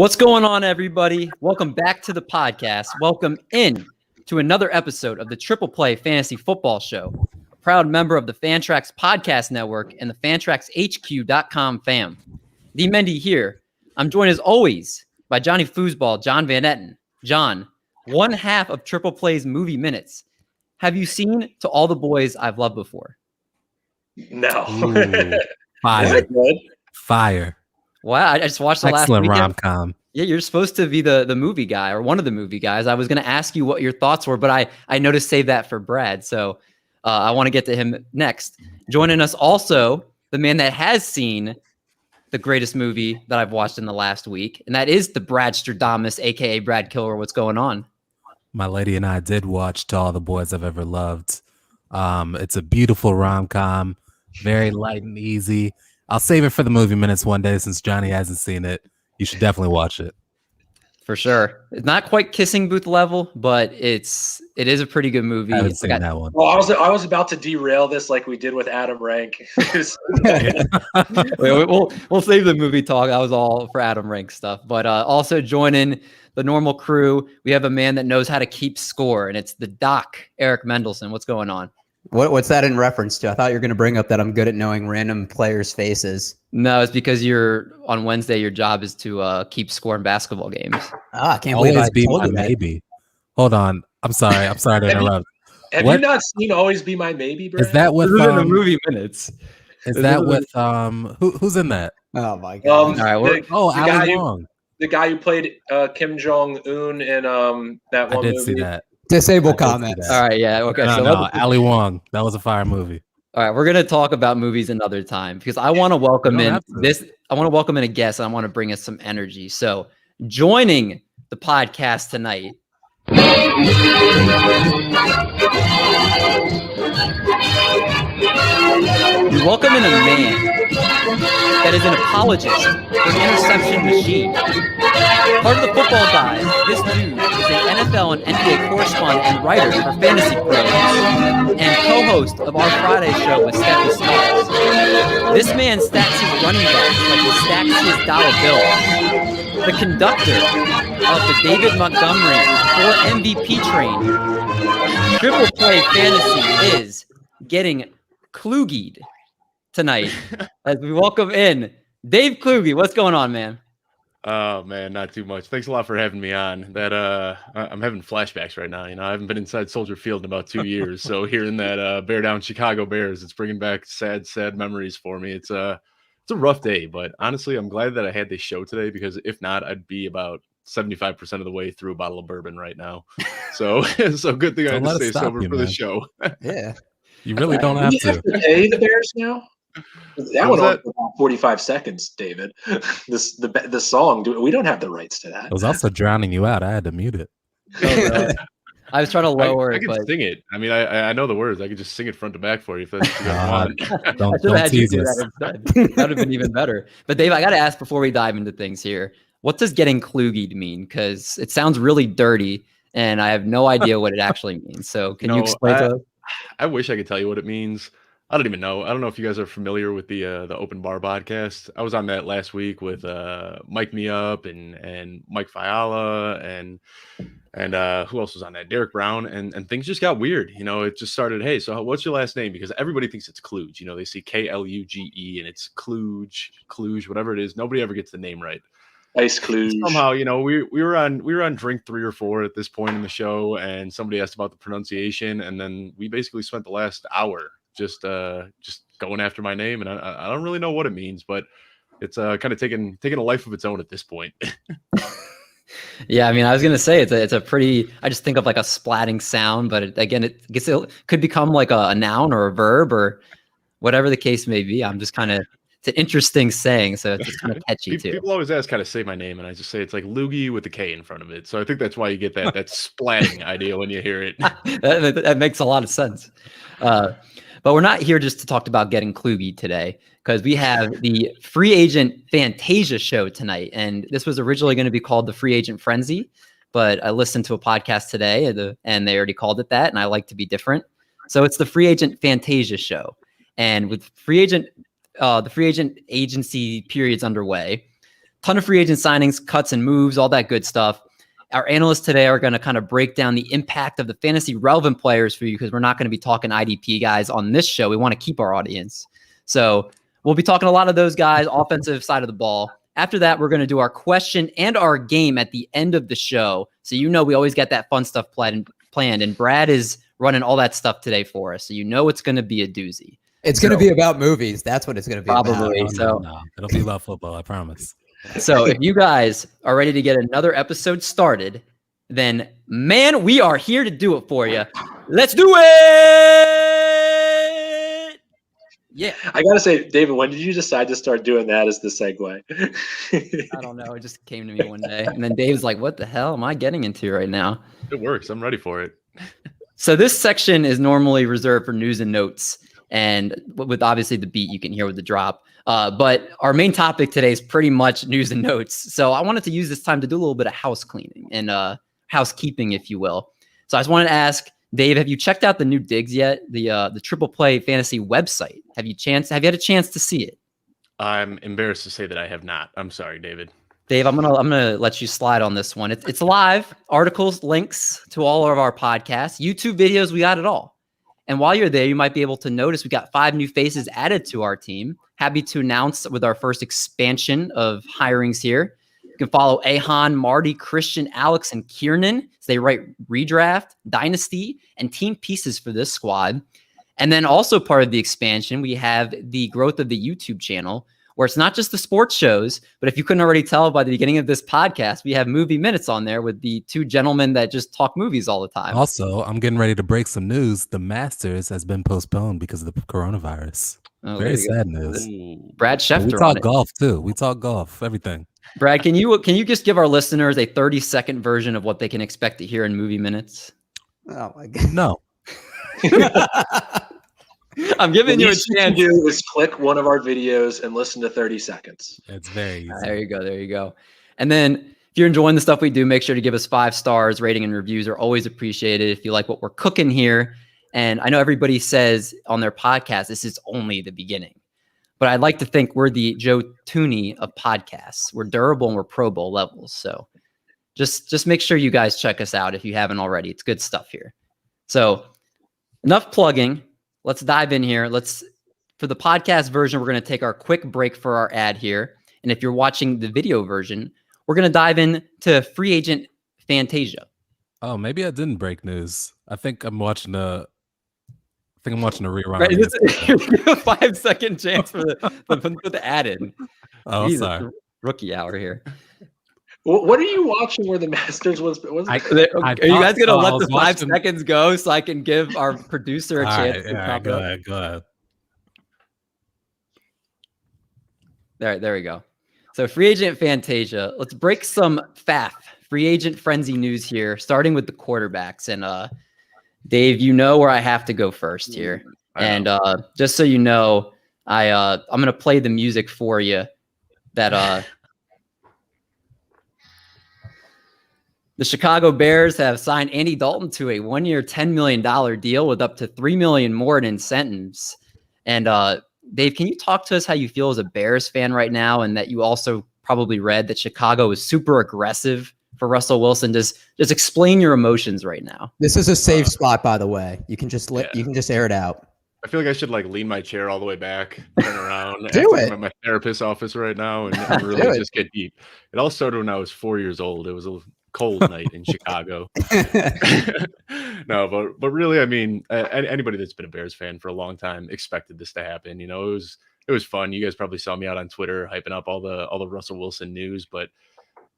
What's going on, everybody? Welcome back to the podcast. Welcome in to another episode of the Triple Play Fantasy Football Show, a proud member of the Fantrax Podcast Network and the FantraxHQ.com fam. D. Mendy here. I'm joined as always by Johnny Foosball, John Van Etten. John, one half of Triple Play's movie minutes. Have you seen To All the Boys I've Loved Before? No. Ooh, fire. Is it good? Fire. Wow, I just watched the Excellent last rom-com. Yeah, you're supposed to be the movie guy or one of the movie guys. I was going to ask you what your thoughts were, but I noticed save that for Brad. So I want to get to him next. Joining us also, the man that has seen the greatest movie that I've watched in the last week, and that is the Brad Stradamus, a.k.a. Brad Killer. What's going on? My lady and I did watch To All the Boys I've Ever Loved. It's a beautiful rom-com, very light and easy. I'll save it for the movie minutes one day since Johnny hasn't seen it. You should definitely watch it. For sure. It's not quite Kissing Booth level, but it is a pretty good movie. I haven't seen that one. Well, I was about to derail this like we did with Adam Rank. We'll save the movie talk. That was all for Adam Rank stuff. But also joining the normal crew, we have a man that knows how to keep score, and it's the Doc, Eric Mendelson. What's going on? What's that in reference to? I thought you were going to bring up that I'm good at knowing random players' faces. No, it's because on Wednesday, your job is to keep score in basketball games. I can't believe I Be told My you that. Maybe. Hold on. I'm sorry to interrupt. Have What? you not seen Always Be My Maybe, Brad? Is that with This is in the movie minutes. Is that with who's in that? Oh my god! All right, Ali Wong. The guy who played Kim Jong-un in that one I did movie. see that. Disable I did see comments. that. All right, yeah, okay. No, Ali Wong. That was a fire movie. All right, we're gonna talk about movies another time because I want to welcome You in don't have to. I want to welcome in a guest, and I want to bring us some energy. So, joining the podcast tonight. We welcome in a man that is an apologist for the interception machine. Part of the football guys, this dude is an NFL and NBA correspondent and writer for Fantasy Pros and co-host of our Friday show with Steffi Smalls. This man stacks his running backs like he stacks his dollar bills. The conductor of the David Montgomery 4 MVP train. Triple Play Fantasy is getting Klugied tonight as we welcome in Dave Kluge. What's going on, man? Oh man, not too much. Thanks a lot for having me on. That I'm having flashbacks right now. I haven't been inside Soldier Field in about 2 years, so hearing that bear down Chicago Bears, it's bringing back sad memories for me. It's a rough day, but honestly, I'm glad that I had this show today because if not, I'd be about 75% of the way through a bottle of bourbon right now. So good thing I had to stay sober for the show. Yeah, You really don't have to. Pay the Bears now. That was went on that? for about 45 seconds, David. The song. We don't have the rights to that. It was also drowning you out. I had to mute it. I was trying to lower I it, can but sing it. I mean, I know the words. I could just sing it front to back for you if that's what you guys want. I Don't should have had you tease do us. that instead. That would have been even better. But Dave, I got to ask before we dive into things here, what does getting Klugied mean? Because it sounds really dirty, and I have no idea what it actually means. So can you explain to us? I wish I could tell you what it means. I don't even know. I don't know if you guys are familiar with the Open Bar podcast. I was on that last week with Mike Me Up and Mike Fiala and who else was on that? Derek Brown and things just got weird. It just started. Hey, so what's your last name? Because everybody thinks it's Kluge. They see Kluge and it's Kluge, whatever it is. Nobody ever gets the name right. Ice Kluge. Somehow, we were on drink 3 or 4 at this point in the show, and somebody asked about the pronunciation, and then we basically spent the last hour just going after my name, and I don't really know what it means, but it's kind of taking a life of its own at this point. Yeah, I mean, I was gonna say it's a pretty. I just think of like a splatting sound, but it could become like a noun or a verb or whatever the case may be. I'm just kind of. It's an interesting saying, so it's kind of catchy too. People always ask how to say my name, and I just say it's like Loogie with a K in front of it. So I think that's why you get that splatting idea when you hear it. that makes a lot of sense. But we're not here just to talk about getting Kluge today, because we have the free agent Fantasia show tonight. And this was originally going to be called the Free Agent Frenzy, but I listened to a podcast today and they already called it that. And I like to be different. So it's the Free Agent Fantasia show. And with the free agent agency periods underway, ton of free agent signings, cuts and moves, all that good stuff. Our analysts today are going to kind of break down the impact of the fantasy relevant players for you because we're not going to be talking IDP guys on this show. We want to keep our audience. So we'll be talking a lot of those guys, offensive side of the ball. After that, we're going to do our question and our game at the end of the show. So we always get that fun stuff planned, and Brad is running all that stuff today for us. So it's going to be a doozy. It's going to be about movies. That's what it's going to be probably. about. No. It'll be about football, I promise. So if you guys are ready to get another episode started, then, man, we are here to do it for you. Let's do it! Yeah. I gotta say, David, when did you decide to start doing that as the segue? I don't know. It just came to me one day. And then Dave's like, what the hell am I getting into right now? It works. I'm ready for it. So this section is normally reserved for news and notes. And with obviously the beat you can hear with the drop. But our main topic today is pretty much news and notes. So I wanted to use this time to do a little bit of house cleaning and housekeeping, if you will. So I just wanted to ask, Dave, have you checked out the new digs yet? The Triple Play Fantasy website. Have you had a chance to see it? I'm embarrassed to say that I have not. I'm sorry, David. Dave, I'm gonna let you slide on this one. It's live, articles, links to all of our podcasts, YouTube videos. We got it all. And while you're there, you might be able to notice we got 5 new faces added to our team. Happy to announce with our first expansion of hirings here. You can follow Ahan, Marty, Christian, Alex, and Kiernan. So they write redraft, dynasty, and team pieces for this squad. And then also part of the expansion, we have the growth of the YouTube channel, where it's not just the sports shows, but if you couldn't already tell by the beginning of this podcast, we have movie minutes on there with the 2 gentlemen that just talk movies all the time. Also, I'm getting ready to break some news. The Masters has been postponed because of the coronavirus. Oh, Very sad news. Brad Schefter. We talk golf too. We talk golf, everything. Brad, can you just give our listeners a 30-second version of what they can expect to hear in movie minutes? Oh my God. No. I'm giving you a chance. To do is click one of our videos and listen to 30 seconds. It's very easy. There you go. And then if you're enjoying the stuff we do, make sure to give us 5 stars. Rating and reviews are always appreciated if you like what we're cooking here. And I know everybody says on their podcast, this is only the beginning. But I'd like to think we're the Joe Tooney of podcasts. We're durable and we're Pro Bowl levels. So just make sure you guys check us out if you haven't already. It's good stuff here. So enough plugging. Let's dive in here. For the podcast version, we're going to take our quick break for our ad here. And if you're watching the video version, we're going to dive into free agent Fantasia. Oh, maybe I didn't break news. I think I'm watching a rerun. Right, this is a 5-second chance for the ad in. Oh, Jesus, sorry. Rookie hour here. What are you watching where the Masters was? Are you guys going to let the 5 seconds go so I can give our producer a chance to pop go up? ahead. There we go. So free agent Fantasia. Let's break some free agent frenzy news here, starting with the quarterbacks. And Dave, you know where I have to go first here. And just so you know, I'm going to play the music for you that the Chicago Bears have signed Andy Dalton to a 1-year, $10 million deal with up to $3 million more in incentives. And Dave, can you talk to us how you feel as a Bears fan right now, and that you also probably read that Chicago is super aggressive for Russell Wilson? Just explain your emotions right now. This is a safe spot, by the way. You can just you can just air it out. I feel like I should lean my chair all the way back, turn around. Do it. I'm at my therapist's office right now and really just get deep. It all started when I was 4 years old. It was a cold night in Chicago. No, but really, I mean, anybody that's been a Bears fan for a long time expected this to happen. You know, it was fun. You guys probably saw me out on Twitter hyping up all the Russell Wilson news, but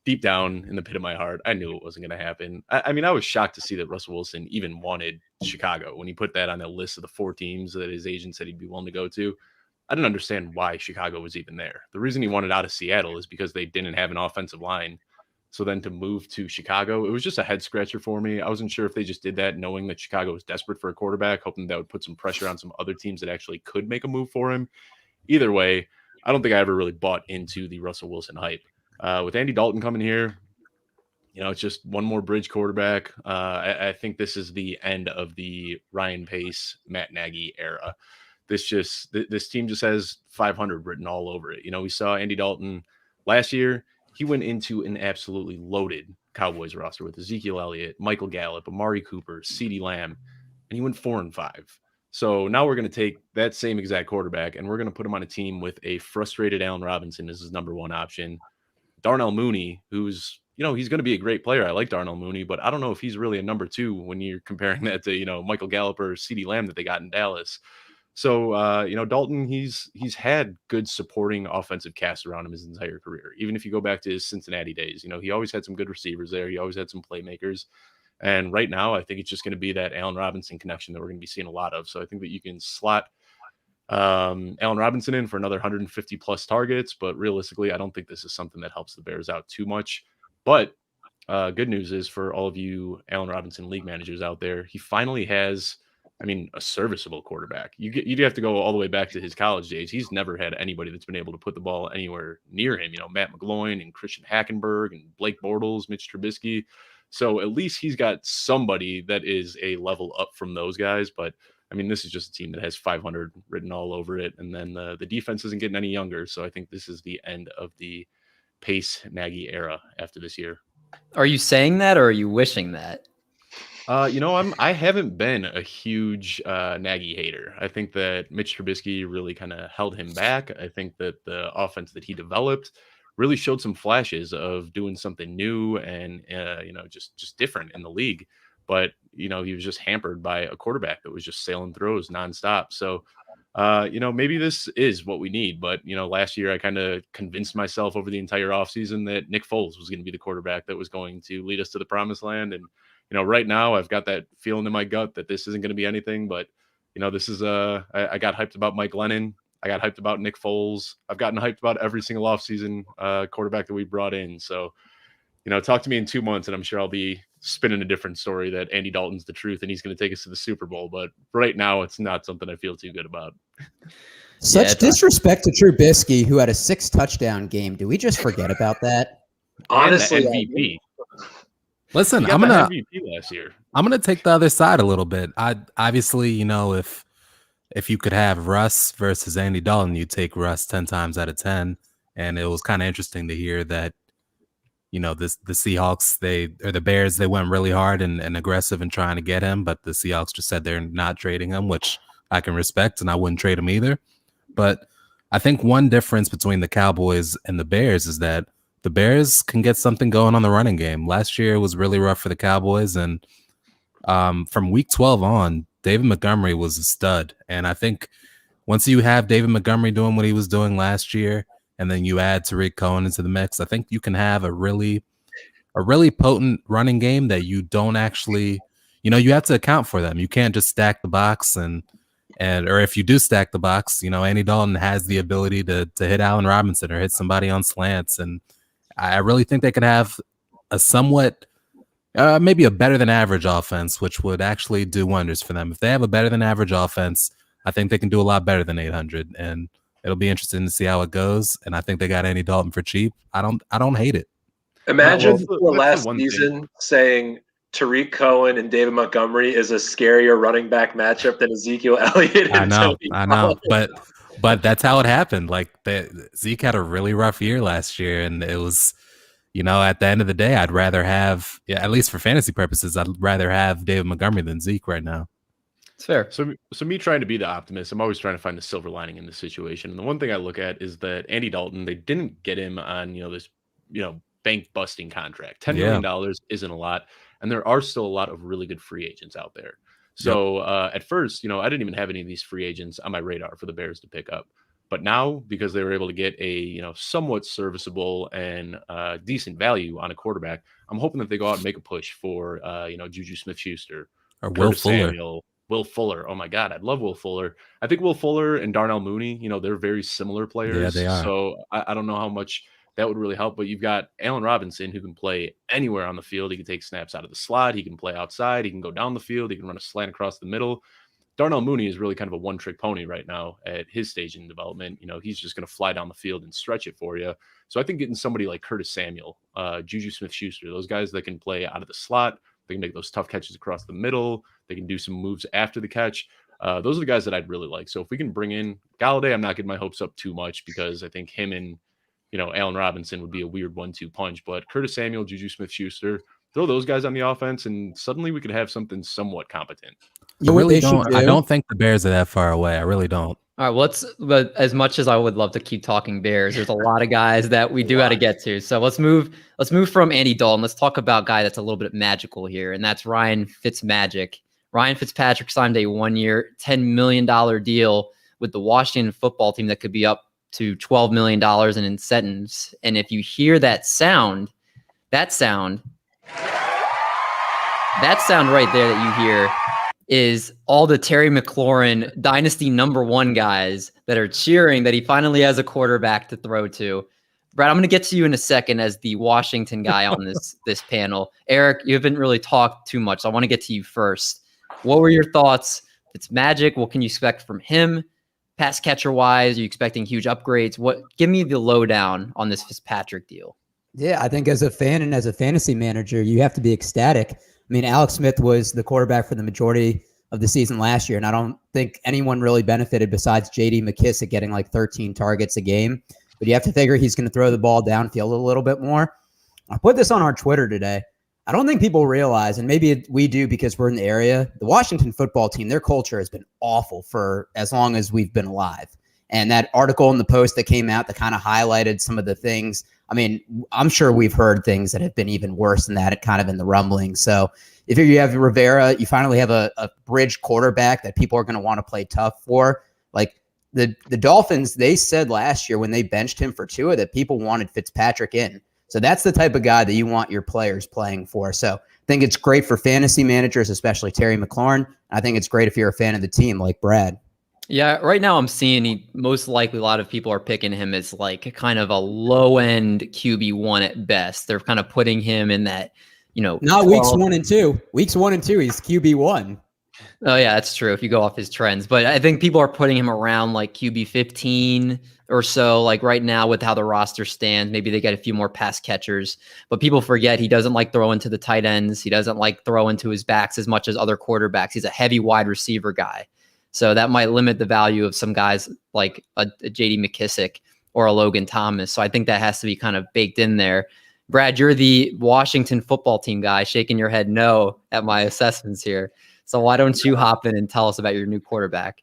deep down in the pit of my heart, I knew it wasn't going to happen. I mean, I was shocked to see that Russell Wilson even wanted Chicago when he put that on a list of the 4 teams that his agent said he'd be willing to go to. I didn't understand why Chicago was even there. The reason he wanted out of Seattle is because they didn't have an offensive line. So then to move to Chicago, it was just a head scratcher for me. I wasn't sure if they just did that knowing that Chicago was desperate for a quarterback, hoping that would put some pressure on some other teams that actually could make a move for him. Either way, I don't think I ever really bought into the Russell Wilson hype. With Andy Dalton coming here, you know, it's just one more bridge quarterback. I think this is the end of the Ryan Pace, Matt Nagy era. This team just has 500 written all over it. You know, we saw Andy Dalton last year. he went into an absolutely loaded Cowboys roster with Ezekiel Elliott, Michael Gallup, Amari Cooper, CeeDee Lamb, and he went 4-5. So now we're going to take that same exact quarterback and we're going to put him on a team with a frustrated Allen Robinson as his number one option. Darnell Mooney, who's, he's going to be a great player. I like Darnell Mooney, but I don't know if he's really a number two when you're comparing that to, Michael Gallup or CeeDee Lamb that they got in Dallas. So, Dalton, he's had good supporting offensive cast around him his entire career. Even if you go back to his Cincinnati days, he always had some good receivers there. He always had some playmakers. And right now, I think it's just going to be that Allen Robinson connection that we're going to be seeing a lot of. So I think that you can slot Allen Robinson in for another 150 plus targets, but realistically, I don't think this is something that helps the Bears out too much. But good news is for all of you Allen Robinson league managers out there, he finally has, a serviceable quarterback. You'd have to go all the way back to his college days. He's never had anybody that's been able to put the ball anywhere near him. Matt McGloin and Christian Hackenberg and Blake Bortles, Mitch Trubisky. So at least he's got somebody that is a level up from those guys. But this is just a team that has 500 written all over it. And then the defense isn't getting any younger. So I think this is the end of the Pace Nagy era after this year. Are you saying that or are you wishing that? I haven't been a huge Nagy hater. I think that Mitch Trubisky really kind of held him back. I think that the offense that he developed really showed some flashes of doing something new and just different in the league. But he was just hampered by a quarterback that was just sailing throws nonstop. So maybe this is what we need. But last year I kind of convinced myself over the entire offseason that Nick Foles was going to be the quarterback that was going to lead us to the promised land. And right now I've got that feeling in my gut that this isn't going to be anything. But this is I got hyped about Mike Glennon. I got hyped about Nick Foles. I've gotten hyped about every single offseason quarterback that we brought in. So, talk to me in 2 months and I'm sure I'll be spinning a different story that Andy Dalton's the truth and he's going to take us to the Super Bowl. But right now it's not something I feel too good about. Such disrespect to Trubisky, who had a 6 touchdown game. Do we just forget about that? Honestly, MVP. Listen, I'm gonna MVP last year. I'm gonna take the other side a little bit. I obviously, if you could have Russ versus Andy Dalton, you take Russ 10 times out of 10. And it was kind of interesting to hear that, the Seahawks, the Bears, they went really hard and aggressive in trying to get him, but the Seahawks just said they're not trading him, which I can respect, and I wouldn't trade him either. But I think one difference between the Cowboys and the Bears is that the Bears can get something going on the running game. Last year was really rough for the Cowboys, and from week 12 on, David Montgomery was a stud. And I think once you have David Montgomery doing what he was doing last year, and then you add Tariq Cohen into the mix, I think you can have a really potent running game that you don't actually, you have to account for them. You can't just stack the box or if you do stack the box, Andy Dalton has the ability to hit Allen Robinson or hit somebody on slants. And I really think they could have a somewhat, maybe a better than average offense, which would actually do wonders for them. If they have a better than average offense, I think they can do a lot better than 800. And it'll be interesting to see how it goes. And I think they got Andy Dalton for cheap. I don't hate it. Imagine before last season saying Tariq Cohen and David Montgomery is a scarier running back matchup than Ezekiel Elliott. I know, but that's how it happened. Like Zeke had a really rough year last year, and it was, at the end of the day, I'd rather have, at least for fantasy purposes, I'd rather have David Montgomery than Zeke right now. It's fair. So me trying to be the optimist, I'm always trying to find the silver lining in this situation. And the one thing I look at is that Andy Dalton, they didn't get him on, this, bank busting contract. $10 million isn't a lot. And there are still a lot of really good free agents out there. So at first, I didn't even have any of these free agents on my radar for the Bears to pick up. But now, because they were able to get a, somewhat serviceable and decent value on a quarterback, I'm hoping that they go out and make a push for, Juju Smith-Schuster or Will Fuller. Samuel, Will Fuller. Oh my God, I'd love Will Fuller. I think Will Fuller and Darnell Mooney, they're very similar players. Yeah, they are. So I don't know how much that would really help. But you've got Allen Robinson, who can play anywhere on the field. He can take snaps out of the slot. He can play outside. He can go down the field. He can run a slant across the middle. Darnell Mooney is really kind of a one-trick pony right now at his stage in development. He's just going to fly down the field and stretch it for you. So I think getting somebody like Curtis Samuel, Juju Smith-Schuster, those guys that can play out of the slot, they can make those tough catches across the middle. They can do some moves after the catch. Those are the guys that I'd really like. So if we can bring in Galladay, I'm not getting my hopes up too much because I think him and Allen Robinson would be a weird 1-2 punch. But Curtis Samuel, Juju Smith-Schuster, throw those guys on the offense, and suddenly we could have something somewhat competent. I don't think the Bears are that far away. I really don't. All right, but as much as I would love to keep talking Bears, there's a lot of guys that we do got to get to. So let's move from Andy Dalton. Let's talk about a guy that's a little bit magical here, and that's Ryan Fitzmagic. Ryan Fitzpatrick signed a 1-year, $10 million deal with the Washington football team that could be up to $12 million in incentives. And if you hear that sound right there that you hear is all the Terry McLaurin dynasty #1 guys that are cheering that he finally has a quarterback to throw to. Brad, I'm going to get to you in a second as the Washington guy on this panel. Eric, you haven't really talked too much, so I want to get to you first. What were your thoughts? It's Magic. What can you expect from him? Pass catcher wise, are you expecting huge upgrades? Give me the lowdown on this Fitzpatrick deal. Yeah, I think as a fan and as a fantasy manager, you have to be ecstatic. I mean, Alex Smith was the quarterback for the majority of the season last year, and I don't think anyone really benefited besides J.D. McKissick getting like 13 targets a game. But you have to figure he's going to throw the ball downfield a little bit more. I put this on our Twitter today. I don't think people realize, and maybe we do because we're in the area, the Washington football team, their culture has been awful for as long as we've been alive. And that article in the Post that came out that kind of highlighted some of the things, I mean, I'm sure we've heard things that have been even worse than that, kind of in the rumbling. So if you have Rivera, you finally have a bridge quarterback that people are going to want to play tough for. Like the Dolphins, they said last year when they benched him for Tua that people wanted Fitzpatrick in. So that's the type of guy that you want your players playing for. So I think it's great for fantasy managers, especially Terry McLaurin. I think it's great if you're a fan of the team like Brad. Yeah, right now I'm seeing most likely a lot of people are picking him as like kind of a low-end QB1 at best. They're kind of putting him in that, not 12. Weeks 1 and 2. Weeks 1 and 2, he's QB1. Oh, yeah, that's true if you go off his trends. But I think people are putting him around like QB 15 or so, like right now with how the roster stands. Maybe they get a few more pass catchers. But people forget he doesn't like throwing to the tight ends. He doesn't like throwing to his backs as much as other quarterbacks. He's a heavy wide receiver guy. So that might limit the value of some guys like a J.D. McKissick or a Logan Thomas. So I think that has to be kind of baked in there. Brad, you're the Washington football team guy shaking your head no at my assessments here. So why don't you hop in and tell us about your new quarterback?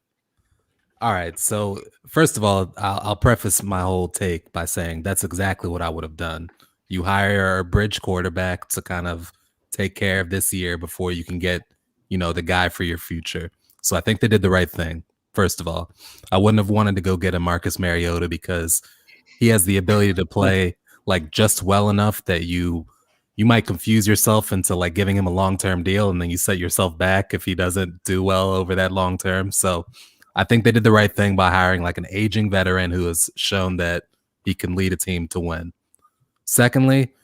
All right. So first of all, I'll preface my whole take by saying that's exactly what I would have done. You hire a bridge quarterback to kind of take care of this year before you can get, the guy for your future. So I think they did the right thing. First of all, I wouldn't have wanted to go get a Marcus Mariota because he has the ability to play like just well enough that you might confuse yourself into like giving him a long-term deal, and then you set yourself back if he doesn't do well over that long term. So I think they did the right thing by hiring like an aging veteran who has shown that he can lead a team to win. Secondly,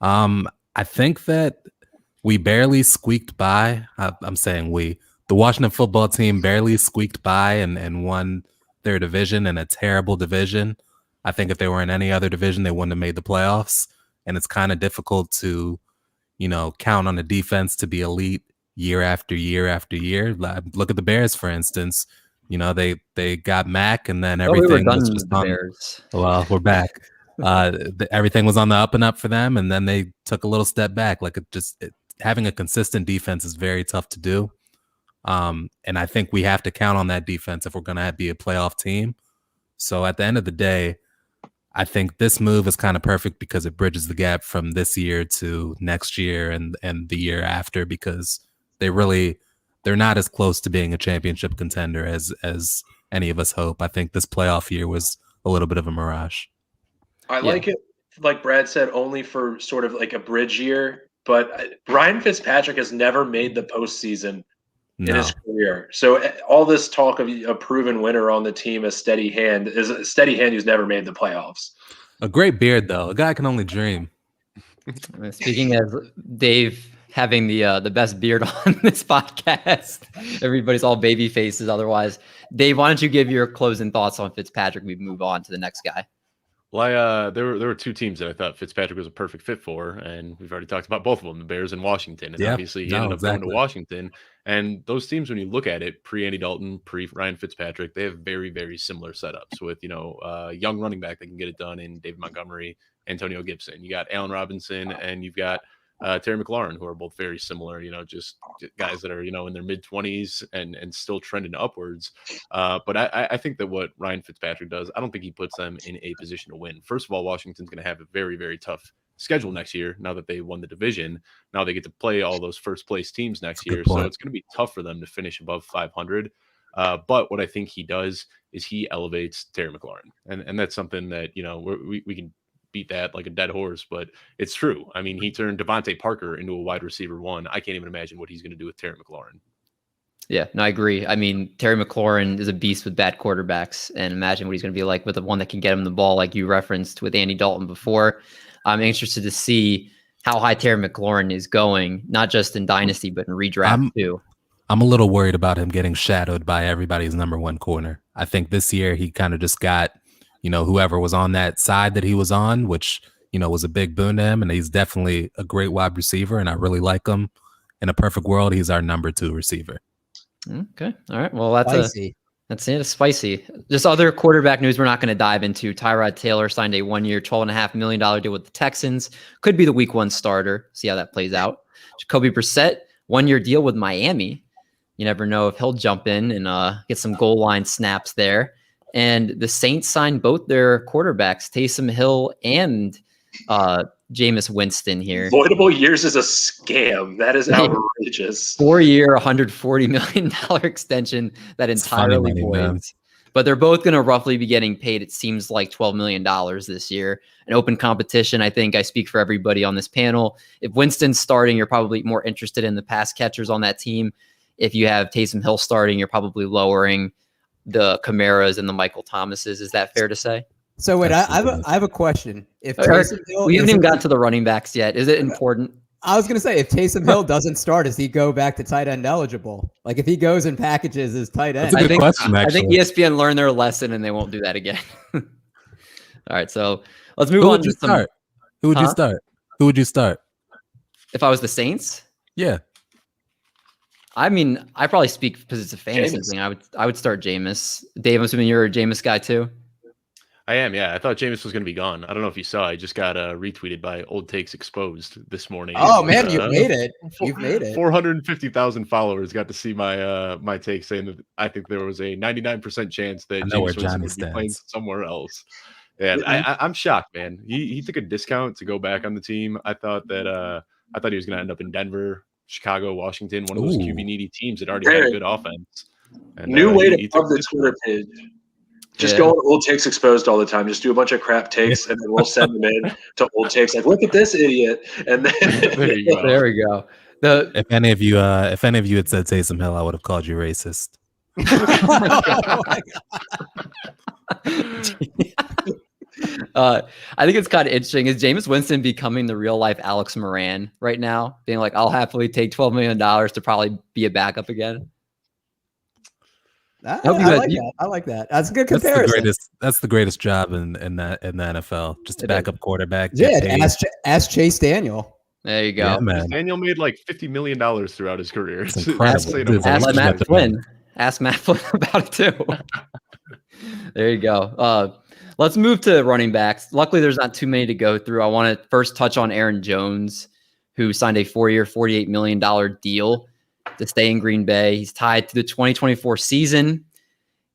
I think that we barely squeaked by. I'm saying the Washington football team barely squeaked by and won their division in a terrible division. I think if they were in any other division, they wouldn't have made the playoffs. And it's kind of difficult to, count on the defense to be elite year after year after year. Look at the Bears, for instance. They got Mac, and then everything was just on. Bears. Well, we're back. Everything was on the up and up for them, and then they took a little step back. Like having a consistent defense is very tough to do. And I think we have to count on that defense if we're going to be a playoff team. So at the end of the day, I think this move is kind of perfect because it bridges the gap from this year to next year and the year after, because they're not as close to being a championship contender as any of us hope. I think this playoff year was a little bit of a mirage. I like it, like Brad said, only for sort of like a bridge year. But Ryan Fitzpatrick has never made the postseason in his career. So all this talk of a proven winner on the team, a steady hand, is a steady hand who's never made the playoffs. A great beard, though. A guy can only dream. Speaking of Dave having the best beard on this podcast, everybody's all baby faces otherwise. Dave, why don't you give your closing thoughts on Fitzpatrick? We move on to the next guy. Well, there were two teams that I thought Fitzpatrick was a perfect fit for, and we've already talked about both of them, the Bears and Washington. And obviously he ended up going to Washington, And those teams, when you look at it, pre-Andy Dalton, pre-Ryan Fitzpatrick, they have very, very similar setups with, young running back that can get it done in David Montgomery, Antonio Gibson. You got Allen Robinson, and you've got Terry McLaurin, who are both very similar, just guys that are, in their mid-20s and still trending upwards. But I think that what Ryan Fitzpatrick does, I don't think he puts them in a position to win. First of all, Washington's going to have a very, very tough schedule next year now that they won the division. Now they get to play all those first place teams next year. So it's going to be tough for them to finish above 500. But what I think he does is he elevates Terry McLaurin. And that's something that, we can beat that like a dead horse, but it's true. I mean, he turned Devontae Parker into a wide receiver one. I can't even imagine what he's going to do with Terry McLaurin. Yeah, no, I agree. I mean, Terry McLaurin is a beast with bad quarterbacks, and imagine what he's going to be like with the one that can get him the ball, like you referenced with Andy Dalton before. I'm interested to see how high Terry McLaurin is going, not just in Dynasty, but in redraft too. I'm a little worried about him getting shadowed by everybody's number one corner. I think this year he kind of just got, whoever was on that side that he was on, which, was a big boon to him. And he's definitely a great wide receiver, and I really like him. In a perfect world, he's our number 2 receiver. Okay. All right. Well, that's Spicy. That's it. It's spicy. Just other quarterback news we're not going to dive into. Tyrod Taylor signed a 1-year, $12.5 million deal with the Texans. Could be the week 1 starter. See how that plays out. Jacoby Brissett, 1-year deal with Miami. You never know if he'll jump in and get some goal line snaps there. And the Saints signed both their quarterbacks, Taysom Hill and Jameis Winston here. Voidable years is a scam. That is outrageous. 4-year, $140 million extension that entirely voids. But they're both going to roughly be getting paid, it seems like, $12 million this year. An open competition. I think I speak for everybody on this panel. If Winston's starting, you're probably more interested in the pass catchers on that team. If you have Taysom Hill starting, you're probably lowering the Camaras and the Michael Thomases. Is that fair to say? So wait, I have a question. If Taysom Hill, we haven't even gotten to the running backs yet. Is it important? I was going to say, if Taysom Hill doesn't start, does he go back to tight end eligible? Like if he goes and packages as tight end? That's a good question, I think ESPN learned their lesson and they won't do that again. All right, so let's move on to some. Who would you start? Who would you start? If I was the Saints? Yeah. I mean, I probably speak because it's a fantasy thing. I would start Jameis. Dave, I'm assuming you're a Jameis guy too? I am, yeah. I thought Jameis was going to be gone. I don't know if you saw. I just got retweeted by Old Takes Exposed this morning. Oh man, you made it! You've made it. 450,000 followers got to see my my take, saying that I think there was a 99% chance that Jameis Winston would be playing somewhere else. And I'm shocked, man. He took a discount to go back on the team. I thought he was going to end up in Denver, Chicago, Washington, one of those QB needy teams that already had a good offense. And, New way to plug the Twitter page. Just go on Old Takes Exposed all the time. Just do a bunch of crap takes, and then we'll send them in to Old Takes. Like, look at this idiot, and then there we go. If any of you had said Taysom Hill, I would have called you racist. I think it's kind of interesting. Is Jameis Winston becoming the real life Alex Moran right now? Being like, I'll happily take $12 million to probably be a backup again. I like that. That's a good comparison. That's the greatest job in the NFL. Just a backup quarterback. Yeah, ask Chase Daniel. There you go. Yeah, man. Daniel made like $50 million throughout his career. It's incredible. Ask Matt Flynn. Ask Matt Flynn about it too. There you go. Let's move to running backs. Luckily, there's not too many to go through. I want to first touch on Aaron Jones, who signed a 4-year, $48 million deal to stay in Green Bay. He's tied to the 2024 season.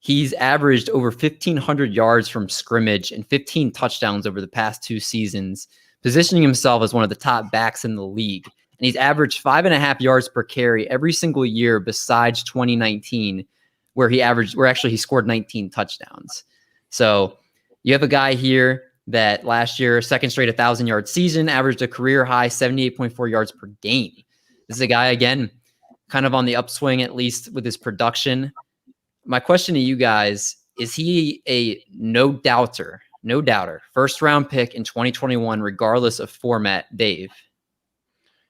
He's averaged over 1,500 yards from scrimmage and 15 touchdowns over the past 2 seasons, positioning himself as one of the top backs in the league. And he's averaged 5.5 yards per carry every single year besides 2019, where he scored 19 touchdowns. So you have a guy here that last year, second straight 1,000-yard season, averaged a career high 78.4 yards per game. This is a guy, again, kind of on the upswing, at least with his production. My question to you guys, is he a no doubter, first round pick in 2021, regardless of format, Dave?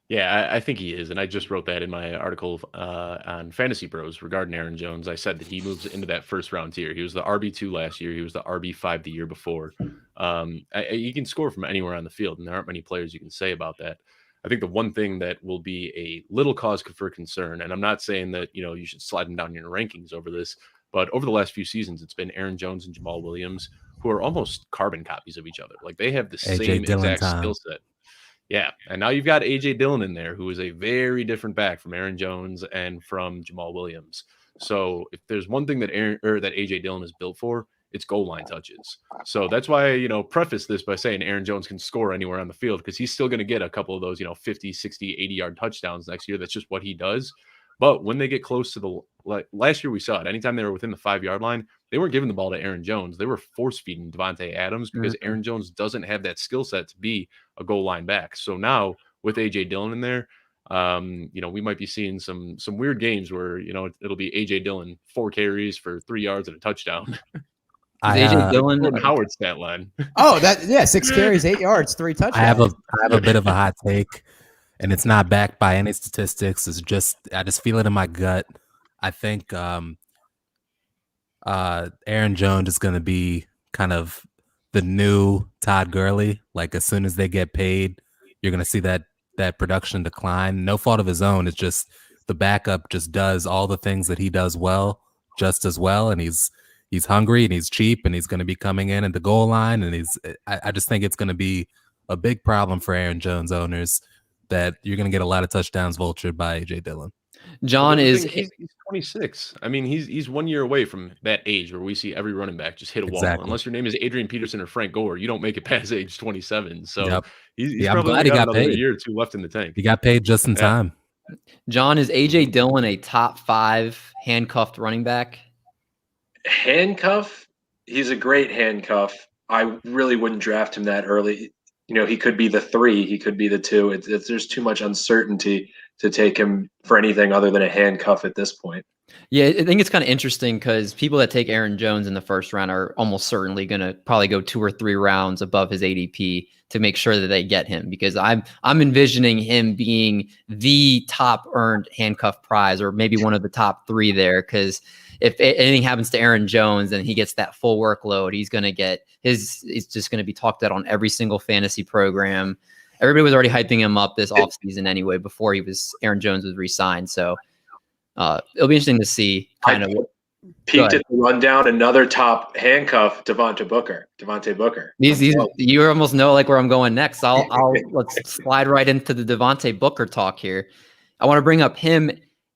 Yeah, I think he is. And I just wrote that in my article on Fantasy Bros regarding Aaron Jones. I said that he moves into that first round tier. He was the RB2 last year. He was the RB5 the year before. You can score from anywhere on the field, and there aren't many players you can say about that. I think the one thing that will be a little cause for concern, and I'm not saying that, you should slide them down in your rankings over this, but over the last few seasons, it's been Aaron Jones and Jamal Williams, who are almost carbon copies of each other. Like they have the AJ same Dillon exact skill time. set. Yeah. And now you've got AJ Dillon in there, who is a very different back from Aaron Jones and from Jamal Williams. So if there's one thing that that AJ Dillon is built for, it's goal line touches. So that's why, preface this by saying Aaron Jones can score anywhere on the field, because he's still going to get a couple of those, 50, 60, 80-yard touchdowns next year. That's just what he does. But when they get close to last year, we saw it. Anytime they were within the 5-yard line, they weren't giving the ball to Aaron Jones. They were force feeding Devontae Adams, because Aaron Jones doesn't have that skill set to be a goal line back. So now with AJ Dillon in there, we might be seeing some weird games where, it'll be AJ Dillon 4 carries for 3 yards and a touchdown. AJ Dillon Jordan Howard stat line. Oh, 6 carries, 8 yards, 3 touchdowns. I have a bit of a hot take, and it's not backed by any statistics. It's just I just feel it in my gut. I think Aaron Jones is going to be kind of the new Todd Gurley. Like as soon as they get paid, you're going to see that production decline. No fault of his own. It's just the backup just does all the things that he does well, just as well, and he's hungry and he's cheap and he's going to be coming in at the goal line, and I just think it's going to be a big problem for Aaron Jones owners that you're going to get a lot of touchdowns vultured by AJ Dillon. John he's 26. I mean, he's 1 year away from that age where we see every running back just hit a wall. Unless your name is Adrian Peterson or Frank Gore, you don't make it past age 27. So he's I'm probably glad he got another paid. year or two left in the tank. He got paid just in time. John, is AJ Dillon a top 5 handcuffed running back? Handcuff? He's a great handcuff. I really wouldn't draft him that early. He could be the 3, he could be the 2. There's too much uncertainty to take him for anything other than a handcuff at this point. Yeah, I think it's kind of interesting because people that take Aaron Jones in the first round are almost certainly going to probably go 2 or 3 rounds above his ADP to make sure that they get him, because I'm envisioning him being the top earned handcuff prize, or maybe one of the top 3 there. Because if anything happens to Aaron Jones and he gets that full workload, he's going to get it's just going to be talked about on every single fantasy program. Everybody was already hyping him up this offseason anyway before Aaron Jones was re-signed. So it'll be interesting to see kind of peeked at the rundown. Another top handcuff, Devontae Booker. These you almost know like where I'm going next. Let's slide right into the Devontae Booker talk here. I want to bring up him,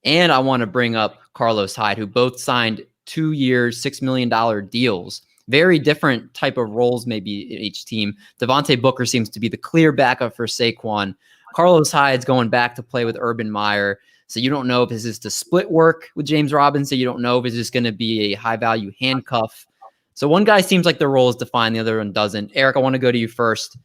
and I want to bring up Carlos Hyde, who both signed 2 years, $6 million deals. Very different type of roles maybe in each team. Devontae Booker seems to be the clear backup for Saquon. Carlos Hyde's going back to play with Urban Meyer. So you don't know if this is to split work with James Robinson. You don't know if it's just going to be a high-value handcuff. So one guy seems like the role is defined, the other one doesn't. Eric, I want to go to you first.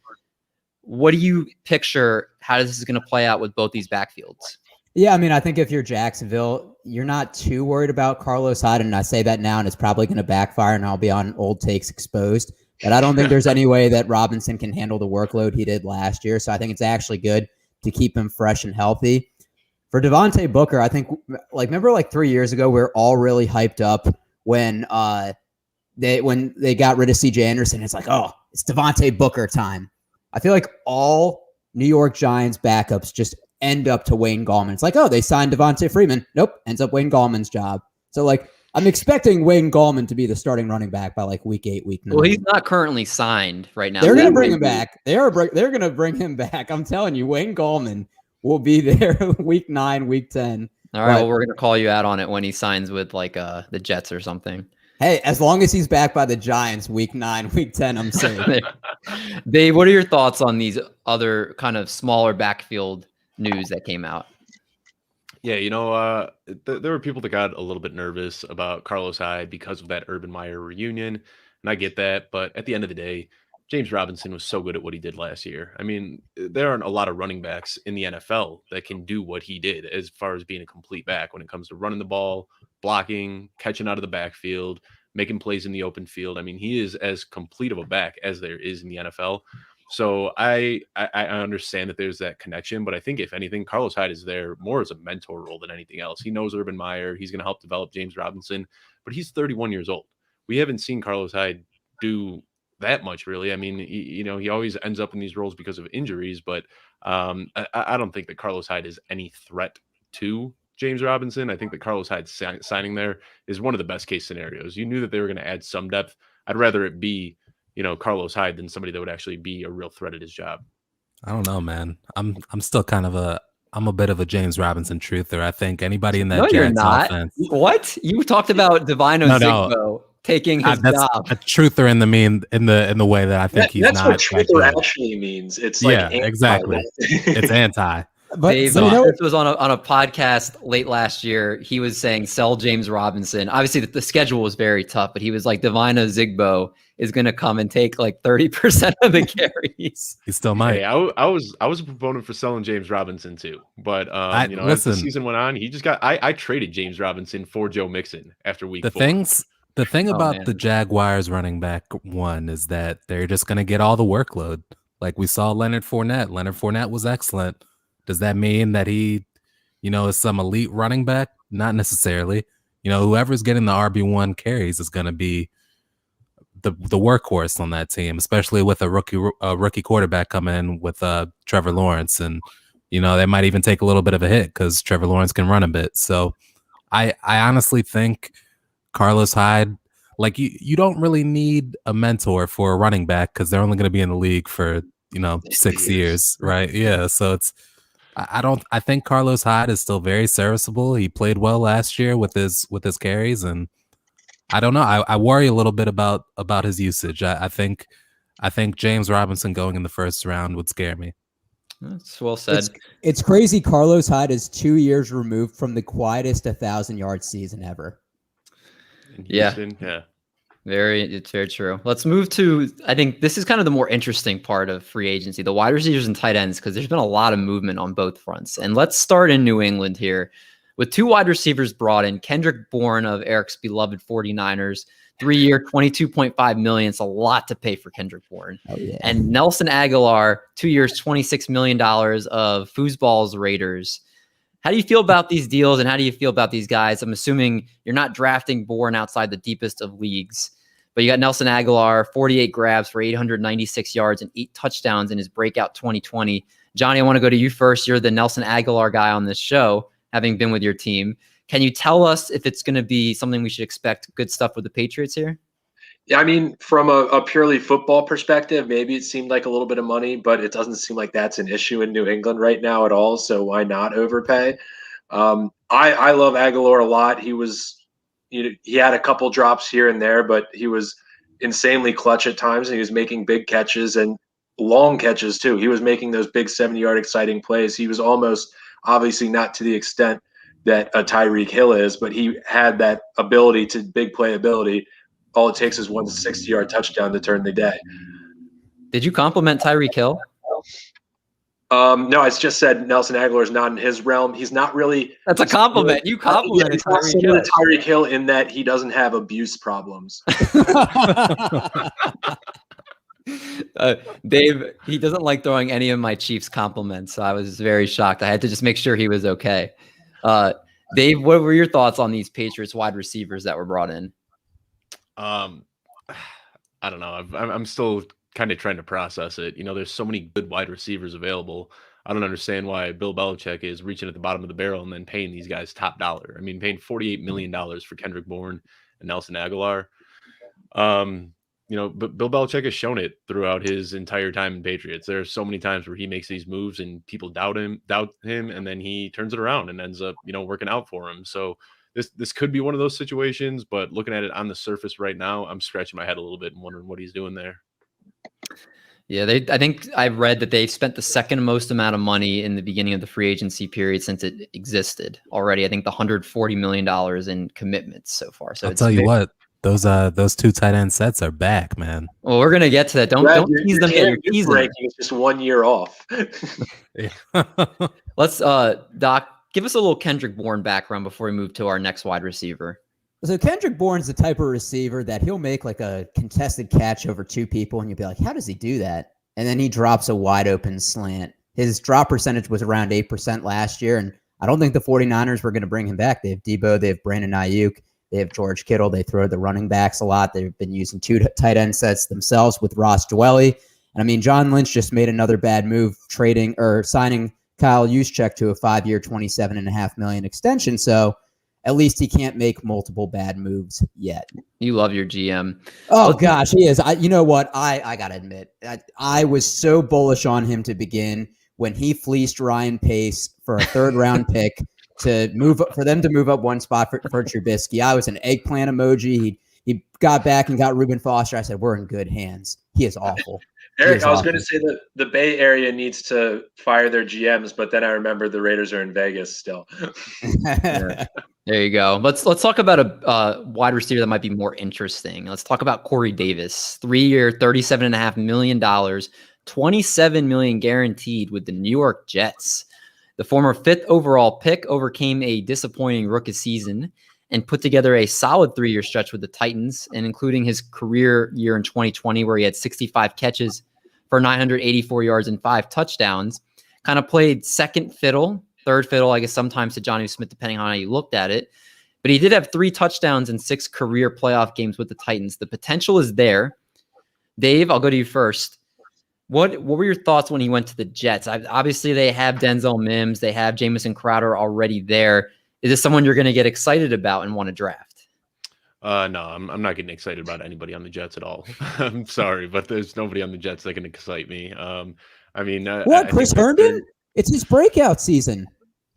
What do you picture how this is going to play out with both these backfields? Yeah, I mean, I think if you're Jacksonville, you're not too worried about Carlos Hyde, and I say that now, and it's probably going to backfire, and I'll be on old takes exposed. But I don't think there's any way that Robinson can handle the workload he did last year, so I think it's actually good to keep him fresh and healthy. For Devontae Booker, I think, remember 3 years ago, we were all really hyped up when they got rid of C.J. Anderson. It's like, oh, it's Devontae Booker time. I feel like all New York Giants backups just end up to Wayne Gallman. It's like, oh, they signed Devontae Freeman. Nope, ends up Wayne Gallman's job. So, I'm expecting Wayne Gallman to be the starting running back by week 8, week 9. Well, he's not currently signed right now. They're going to bring him back. They're going to bring him back. I'm telling you, Wayne Gallman will be there week 9, week 10. All right, well, we're going to call you out on it when he signs with the Jets or something. Hey, as long as he's back by the Giants week 9, week 10, I'm safe. Dave, what are your thoughts on these other kind of smaller backfield news that came out? Yeah, there were people that got a little bit nervous about Carlos Hyde because of that Urban Meyer reunion, and I get that. But at the end of the day, James Robinson was so good at what he did last year. I mean, there aren't a lot of running backs in the NFL that can do what he did as far as being a complete back when it comes to running the ball, blocking, catching out of the backfield, making plays in the open field. I mean, he is as complete of a back as there is in the NFL. So I understand that there's that connection, but I think if anything, Carlos Hyde is there more as a mentor role than anything else. He knows Urban Meyer. He's going to help develop James Robinson, but he's 31 years old. We haven't seen Carlos Hyde do that much, really. I mean, he always ends up in these roles because of injuries, but I don't think that Carlos Hyde is any threat to James Robinson. I think that Carlos Hyde signing there is one of the best case scenarios. You knew that they were going to add some depth. I'd rather it be, Carlos Hyde than somebody that would actually be a real threat at his job. I don't know, man. I'm still I'm a bit of a James Robinson truther. I think anybody in that you're Jags not. offense. What? You talked about Divino Zigbo taking his job. A truther in the way that I think he's that's not. That's what truther actually means. It's like exactly. It's anti. But Dave, this was on a podcast late last year. He was saying sell James Robinson. Obviously, the schedule was very tough, but he was like Divino Zigbo is going to come and take like 30% of the carries. He still might. Hey, I was a proponent for selling James Robinson too, but as the season went on, he just got. I traded James Robinson for Joe Mixon after week 4. The thing about the Jaguars running back one is that they're just going to get all the workload. Like we saw Leonard Fournette. Leonard Fournette was excellent. Does that mean that he, is some elite running back? Not necessarily. Whoever's getting the RB1 carries is going to be the workhorse on that team, especially with a rookie quarterback coming in with Trevor Lawrence. And, they might even take a little bit of a hit because Trevor Lawrence can run a bit. So I honestly think Carlos Hyde, like you don't really need a mentor for a running back because they're only going to be in the league for, 6 years, right? Yeah. So I think Carlos Hyde is still very serviceable. He played well last year with his carries, and I don't know. I worry a little bit about his usage. I think James Robinson going in the first round would scare me. That's well said. It's crazy. Carlos Hyde is 2 years removed from the quietest 1,000-yard season ever. Yeah. It's very true. Let's move to, I think this is kind of the more interesting part of free agency, the wide receivers and tight ends, because there's been a lot of movement on both fronts. And let's start in New England here with 2 wide receivers brought in. Kendrick Bourne of Eric's beloved 49ers, 3-year, $22.5 million. It's a lot to pay for Kendrick Bourne. Oh, yeah. And Nelson Aguilar, 2 years, $26 million of Foosball's Raiders. How do you feel about these deals, and how do you feel about these guys? I'm assuming you're not drafting Bourne outside the deepest of leagues, but you got Nelson Aguilar, 48 grabs for 896 yards and 8 touchdowns in his breakout 2020. Johnny, I want to go to you first. You're the Nelson Aguilar guy on this show, having been with your team. Can you tell us if it's going to be something we should expect good stuff with the Patriots here? Yeah, I mean, from a purely football perspective, maybe it seemed like a little bit of money, but it doesn't seem like that's an issue in New England right now at all. So why not overpay? I love Aguilar a lot. He had a couple drops here and there, but he was insanely clutch at times, and he was making big catches and long catches too. He was making those big 70-yard exciting plays. He was almost, obviously not to the extent that a Tyreek Hill is, but he had that ability to big play ability. All it takes is 1 60-yard touchdown to turn the day. Did you compliment Tyreek Hill? No, I just said Nelson Aguilar is not in his realm. He's not really. That's a compliment. You complimented Tyreek Hill in that he doesn't have abuse problems. Dave, he doesn't like throwing any of my Chiefs compliments. So I was very shocked. I had to just make sure he was okay. Dave, what were your thoughts on these Patriots wide receivers that were brought in? I don't know. I'm still kind of trying to process it. There's so many good wide receivers available. I don't understand why Bill Belichick is reaching at the bottom of the barrel and then paying these guys top dollar. I mean, paying $48 million for Kendrick Bourne and Nelson Aguilar. But Bill Belichick has shown it throughout his entire time in Patriots. There are so many times where he makes these moves and people doubt him, and then he turns it around and ends up, working out for him. So this could be one of those situations, but looking at it on the surface right now, I'm scratching my head a little bit and wondering what he's doing there. Yeah, I think I read that they've spent the second most amount of money in the beginning of the free agency period since it existed already. I think the $140 million in commitments so far. So I'll tell you what, those 2 tight end sets are back, man. Well, we're gonna get to that. Don't tease them yet. You're teasing them. It's just 1 year off. Let's Doc, give us a little Kendrick Bourne background before we move to our next wide receiver. So Kendrick Bourne's the type of receiver that he'll make like a contested catch over 2 people, and you'll be like, how does he do that? And then he drops a wide open slant. His drop percentage was around 8% last year, and I don't think the 49ers were going to bring him back. They have Debo, they have Brandon Ayuk. They have George Kittle. They throw the running backs a lot. They've been using 2 tight end sets themselves with Ross Dwelly. And I mean, John Lynch just made another bad move signing Kyle Juszczyk to a 5-year, $27.5 million extension. So at least he can't make multiple bad moves yet. You love your GM. Oh gosh, he is. You know what? I gotta admit, I was so bullish on him to begin when he fleeced Ryan Pace for a 3rd-round pick for them to move up one spot for Trubisky. I was an eggplant emoji. He got back and got Reuben Foster. I said, we're in good hands. He is awful. Eric, I was going to say that the Bay Area needs to fire their GMs, but then I remember the Raiders are in Vegas still. Yeah. There you go. Let's talk about a wide receiver that might be more interesting. Let's talk about Corey Davis. 3-year, $37.5 million, $27 million guaranteed with the New York Jets. The former 5th overall pick overcame a disappointing rookie season and put together a solid 3-year stretch with the Titans, and including his career year in 2020, where he had 65 catches for 984 yards and 5 touchdowns. Kind of played second fiddle, third fiddle, I guess sometimes to Johnny Smith, depending on how you looked at it. But he did have 3 touchdowns in 6 career playoff games with the Titans. The potential is there. Dave, I'll go to you first. What were your thoughts when he went to the Jets? Obviously, they have Denzel Mims. They have Jamison Crowder already there. Is this someone you're going to get excited about and want to draft? No, I'm not getting excited about anybody on the Jets at all. I'm sorry, but there's nobody on the Jets that can excite me. I mean, Chris Herndon? It's his breakout season.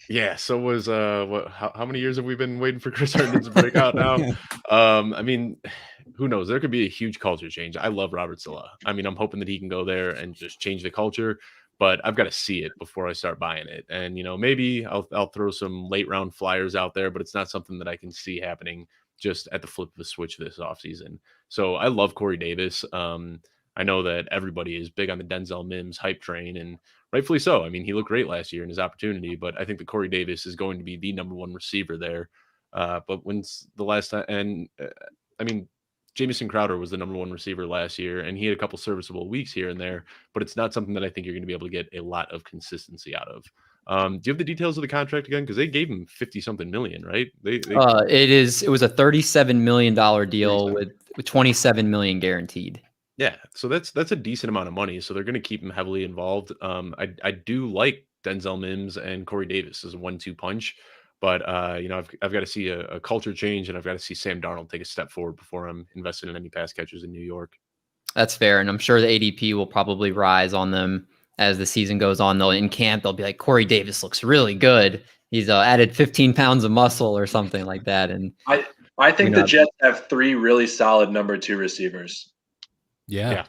Yeah. So was how many years have we been waiting for Chris Herndon to break out now? I mean, who knows? There could be a huge culture change. I love Robert Saleh. I mean, I'm hoping that he can go there and just change the culture, but I've got to see it before I start buying it. And, maybe I'll throw some late round flyers out there, but it's not something that I can see happening just at the flip of the switch this offseason. So I love Corey Davis. I know that everybody is big on the Denzel Mims hype train, and rightfully so. I mean, he looked great last year in his opportunity, but I think that Corey Davis is going to be the number 1 receiver there. But when's the last time? And I mean, Jamison Crowder was the number 1 receiver last year, and he had a couple serviceable weeks here and there, but it's not something that I think you're going to be able to get a lot of consistency out of. Do you have the details of the contract again? Because they gave him 50-something million, right? It was a $37 million deal with $27 million guaranteed. Yeah, so that's a decent amount of money. So they're going to keep him heavily involved. I do like Denzel Mims and Corey Davis as a 1-2 punch, but I've got to see a culture change, and I've got to see Sam Darnold take a step forward before I'm invested in any pass catchers in New York. That's fair, and I'm sure the ADP will probably rise on them as the season goes on. They'll in camp they'll be like, Corey Davis looks really good. He's added 15 pounds of muscle or something like that. And I think the Jets have 3 really solid number 2 receivers. Yeah.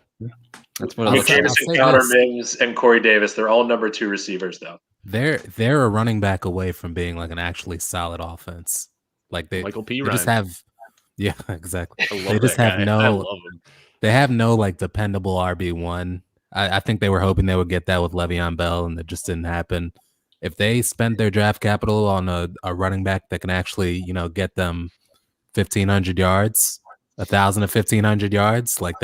That's what I was Jamison Crowder, Mims, and Corey Davis. They're all number 2 receivers, though. They're a running back away from being like an actually solid offense. Like Michael P. They just have, yeah, exactly. They just have they have no like dependable RB1. I think they were hoping they would get that with Le'Veon Bell, and it just didn't happen. If they spent their draft capital on a running back that can actually, get them 1,500 yards, 1,000 to 1,500 yards, like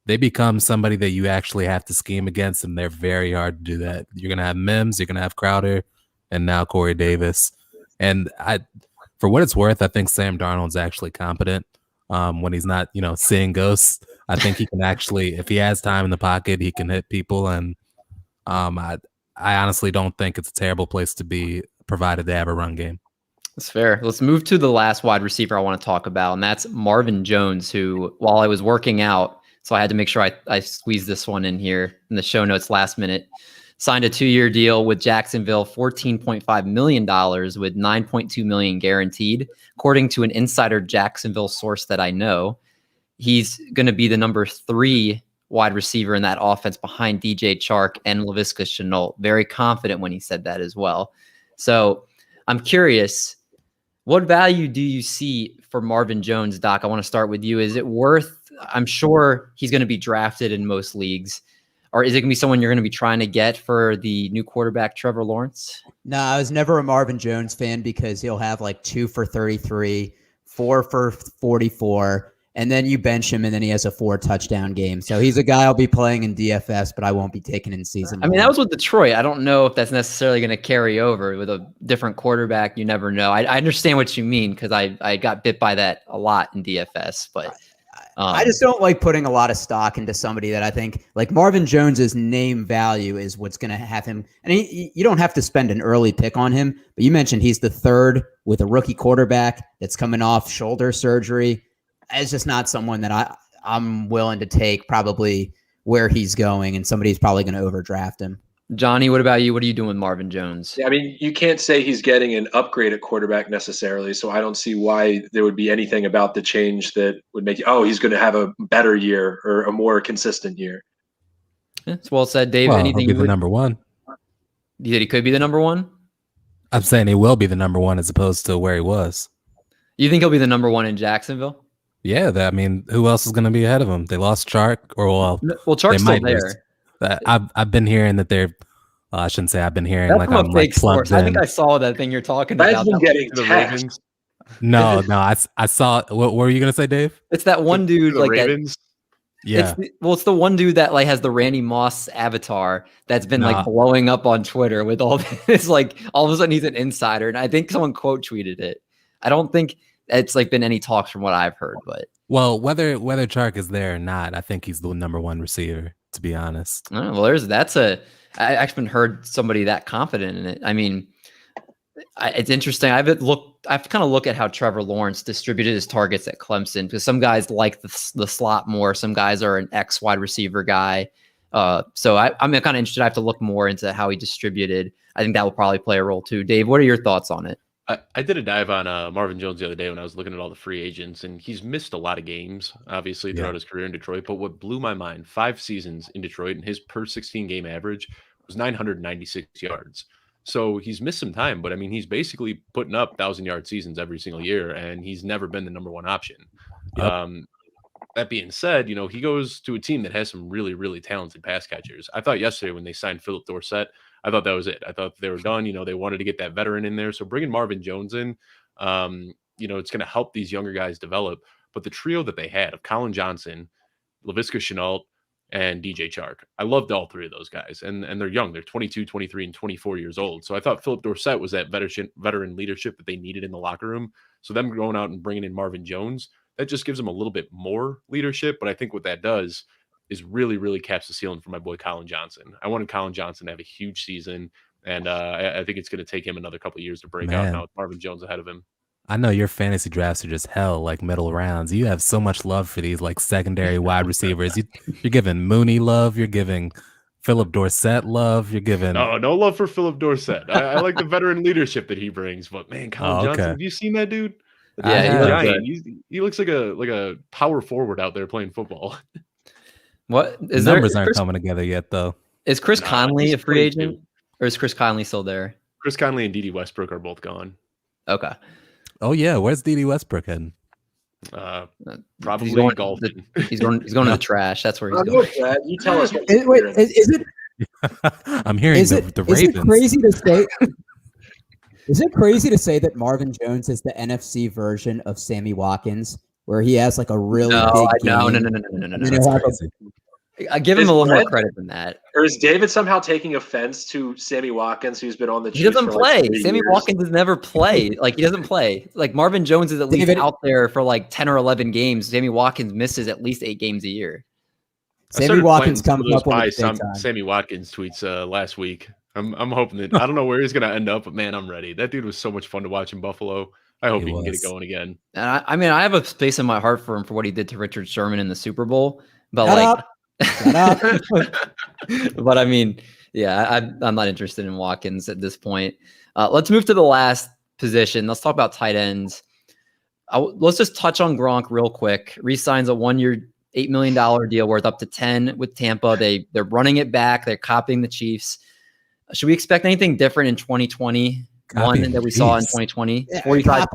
they become somebody that you actually have to scheme against, and they're very hard to do that. You're going to have Mims, you're going to have Crowder, and now Corey Davis. And for what it's worth, I think Sam Darnold's actually competent when he's not, seeing ghosts. I think he can actually, if he has time in the pocket, he can hit people. And I honestly don't think it's a terrible place to be, provided they have a run game. That's fair. Let's move to the last wide receiver I want to talk about, and that's Marvin Jones, who, while I was working out, so I had to make sure I squeezed this one in here in the show notes last minute, signed a 2-year deal with Jacksonville, $14.5 million with $9.2 million guaranteed. According to an insider Jacksonville source that I know, he's going to be the number 3 wide receiver in that offense behind DJ Chark and Laviska Shenault. Very confident when he said that as well. So I'm curious, what value do you see for Marvin Jones, Doc? I want to start with you. Is it worth, I'm sure he's going to be drafted in most leagues, or is it going to be someone you're going to be trying to get for the new quarterback, Trevor Lawrence? No, I was never a Marvin Jones fan because he'll have like 2 for 33, 4 for 44, and then you bench him, and then he has a 4-touchdown game. So he's a guy I'll be playing in DFS, but I won't be taking in season. I mean, that was with Detroit. I don't know if that's necessarily going to carry over with a different quarterback. You never know. I understand what you mean because I got bit by that a lot in DFS, but I just don't like putting a lot of stock into somebody that I think like Marvin Jones's name value is what's going to have him. And you don't have to spend an early pick on him, but you mentioned he's the third with a rookie quarterback that's coming off shoulder surgery. It's just not someone that I'm willing to take probably where he's going, and somebody's probably going to overdraft him. Johnny, what about you? What are you doing with Marvin Jones? Yeah, I mean, you can't say he's getting an upgrade at quarterback necessarily, so I don't see why there would be anything about the change that would make you, he's going to have a better year or a more consistent year. It's well said, Dave. Well, Anything he'll be the number one. You said he could be the number one? I'm saying he will be the number one as opposed to where he was. You think he'll be the number one in Jacksonville? Yeah, who else is going to be ahead of him? They lost Chark, Chark's still there. I've been hearing that they're. I shouldn't say I've been hearing. That's like from I'm a like fake source. plugged I think in. I saw that thing you're talking That's about. been getting The taxed. Ravens. No, I saw. What were you gonna say, Dave? It's that one dude The like Ravens. that. Yeah, It's the one dude that like has the Randy Moss avatar that's been like blowing up on Twitter with all this. Like all of a sudden he's an insider, and I think someone quote tweeted it. I don't think it's like been any talks from what I've heard, but whether Chark is there or not, I think he's the number one receiver. To be honest. Well, I actually haven't heard somebody that confident in it. I mean, it's interesting. I've kind of looked at how Trevor Lawrence distributed his targets at Clemson because some guys like the slot more. Some guys are an X wide receiver guy. So I'm kind of interested. I have to look more into how he distributed. I think that will probably play a role too. Dave, what are your thoughts on it? I did a dive on Marvin Jones the other day when I was looking at all the free agents, and he's missed a lot of games, obviously, throughout his career in Detroit. But what blew my mind, 5 seasons in Detroit, and his per 16 game average was 996 yards. So he's missed some time, but I mean, he's basically putting up 1,000-yard seasons every single year, and he's never been the number one option. Yep. That being said, he goes to a team that has some really, really talented pass catchers. I thought yesterday when they signed Philip Dorsett, I thought that was it. I thought they were done. They wanted to get that veteran in there. So bringing Marvin Jones in, it's going to help these younger guys develop. But the trio that they had of Colin Johnson, Laviska Shenault, and DJ Chark, I loved all three of those guys. And they're young. They're 22, 23, and 24 years old. So I thought Philip Dorsett was that veteran leadership that they needed in the locker room. So them going out and bringing in Marvin Jones, that just gives them a little bit more leadership. But I think what that does is really, really caps the ceiling for my boy Colin Johnson. I wanted Colin Johnson to have a huge season, and I think it's going to take him another couple of years to break out now with Marvin Jones ahead of him. I know your fantasy drafts are just hell, like middle rounds. You have so much love for these like secondary wide receivers. You're giving Mooney love. You're giving Philip Dorsett love. You're giving no love for Philip Dorsett. I like the veteran leadership that he brings, but man, Colin Johnson, have you seen that dude? Yeah, he looks like a power forward out there playing football. What is numbers aren't coming together yet, though. Is Chris Conley a free agent, or is Chris Conley still there? Chris Conley and D.D. Westbrook are both gone. Okay. Oh yeah, where's D.D. Westbrook heading? Probably he's going golfing. He's going to the trash. That's where he's going. You tell us. Is it? I'm hearing the Ravens. Is it crazy to say? Is it crazy to say that Marvin Jones is the NFC version of Sammy Watkins, where he has like a really big game? No. I give him a little more credit than that. Or is David somehow taking offense to Sammy Watkins, who's been on the Chiefs? He doesn't play. Like Sammy Watkins has never played. Like he doesn't play. Like Marvin Jones is at least out there for like 10 or 11 games. Sammy Watkins misses at least 8 games a year. Sammy Watkins comes up with Sammy Watkins tweets last week. I'm hoping that I don't know where he's gonna end up, but man, I'm ready. That dude was so much fun to watch in Buffalo. I hope he can get it going again. And I mean, I have a space in my heart for him for what he did to Richard Sherman in the Super Bowl. But Shut up. But I mean, yeah, I'm not interested in Watkins at this point. Let's move to the last position. Let's talk about tight ends. Let's just touch on Gronk real quick. Resigns a 1-year, $8 million deal worth up to 10 with Tampa. They're running it back. They're copying the Chiefs. Should we expect anything different in 2021 that we saw in 2020? Yeah, 45.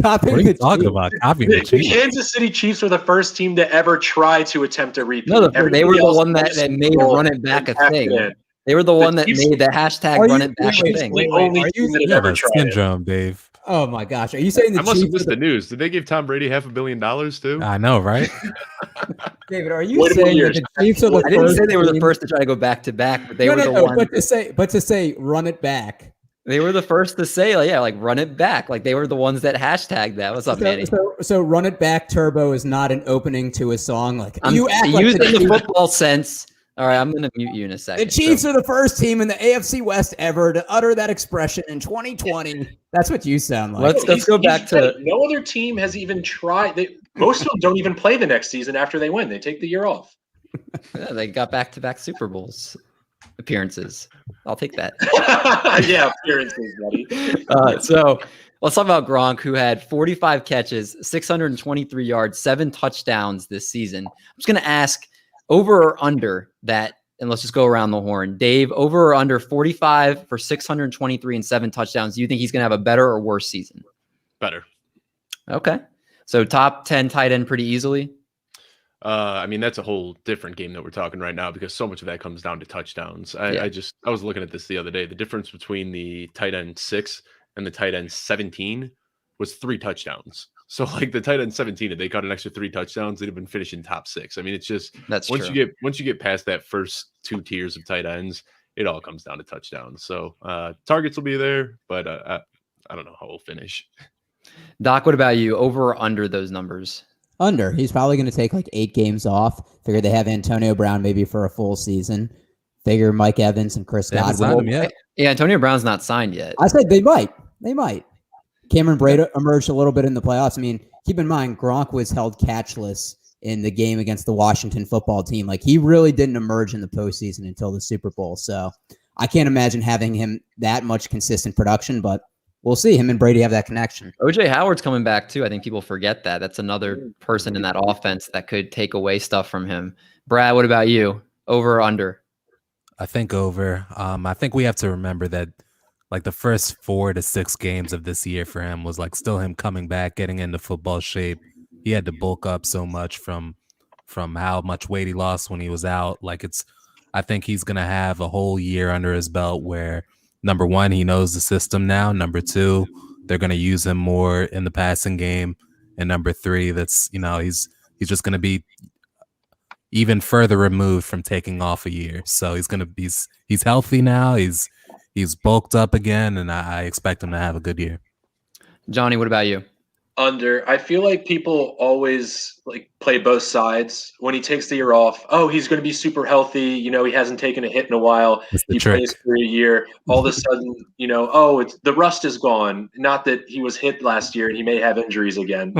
copying What are you talking about? Copying the The Chiefs. Kansas City Chiefs were the first team to ever try to attempt a repeat. No, they were the one that made run it back a thing. They were the one that made the hashtag run it back a thing. The only team that You have ever a tried it. syndrome, Dave. Oh my gosh, are you saying the I must have Chiefs? missed the news. Did they give Tom Brady $500 million too? I know, right? David, are you What saying years? that the Chiefs are the I didn't first say they were the team- first to try to go back to back, but they No, were no, the no. one. But to say, run it back. They were the first to say, like, yeah, like run it back. Like they were the ones that hashtagged that. What's up, Manny? So run it back. Turbo is not an opening to a song. Like I'm you act like used in the Chiefs- football sense. All right, I'm going to mute you in a second. The Chiefs are the first team in the AFC West ever to utter that expression in 2020. That's what you sound like. Let's go back to no other team has even tried. Most of them don't even play the next season after they win. They take the year off. yeah, they got back-to-back Super Bowls appearances. I'll take that. Yeah, appearances, buddy. So let's talk about Gronk, who had 45 catches, 623 yards, 7 touchdowns this season. I'm just going to ask over or under that, and let's just go around the horn. Dave, over or under 45 for 623 and 7 touchdowns. Do you think he's going to have a better or worse season? Better. Okay. So top 10 tight end pretty easily? I mean, that's a whole different game that we're talking right now because so much of that comes down to touchdowns. I was looking at this the other day. The difference between the tight end 6 and the tight end 17 was 3 touchdowns. So like the tight end 17, if they got an extra 3 touchdowns, they'd have been finishing top 6. I mean, it's just That's once true. you get past that first 2 tiers of tight ends, it all comes down to touchdowns. So targets will be there, but I don't know how we'll finish. Doc, what about you? Over or under those numbers? Under. He's probably going to take like 8 games off. Figure they have Antonio Brown maybe for a full season. Figure Mike Evans and Chris They haven't signed Godwin. him yet. Yeah, Antonio Brown's not signed yet. I said they might. They might. Cameron Breda emerged a little bit in the playoffs. I mean, keep in mind, Gronk was held catchless in the game against the Washington football team. Like, he really didn't emerge in the postseason until the Super Bowl. So I can't imagine having him that much consistent production, but we'll see. Him and Brady have that connection. OJ Howard's coming back too. I think people forget that. That's another person in that offense that could take away stuff from him. Brad, what about you? Over or under? I think over. I think we have to remember that like the first 4 to 6 games of this year for him was like still him coming back, getting into football shape. He had to bulk up so much from how much weight he lost when he was out. Like I think he's gonna have a whole year under his belt where number 1, he knows the system now. Number 2, they're gonna use him more in the passing game. And number 3, that's he's just gonna be even further removed from taking off a year. So he's healthy now. He's bulked up again, and I expect him to have a good year. Johnny, what about you? Under. I feel like people always like play both sides. When he takes the year off, oh, he's going to be super healthy. He hasn't taken a hit in a while. He plays for a year. All of a sudden, it's the rust is gone. Not that he was hit last year and he may have injuries again.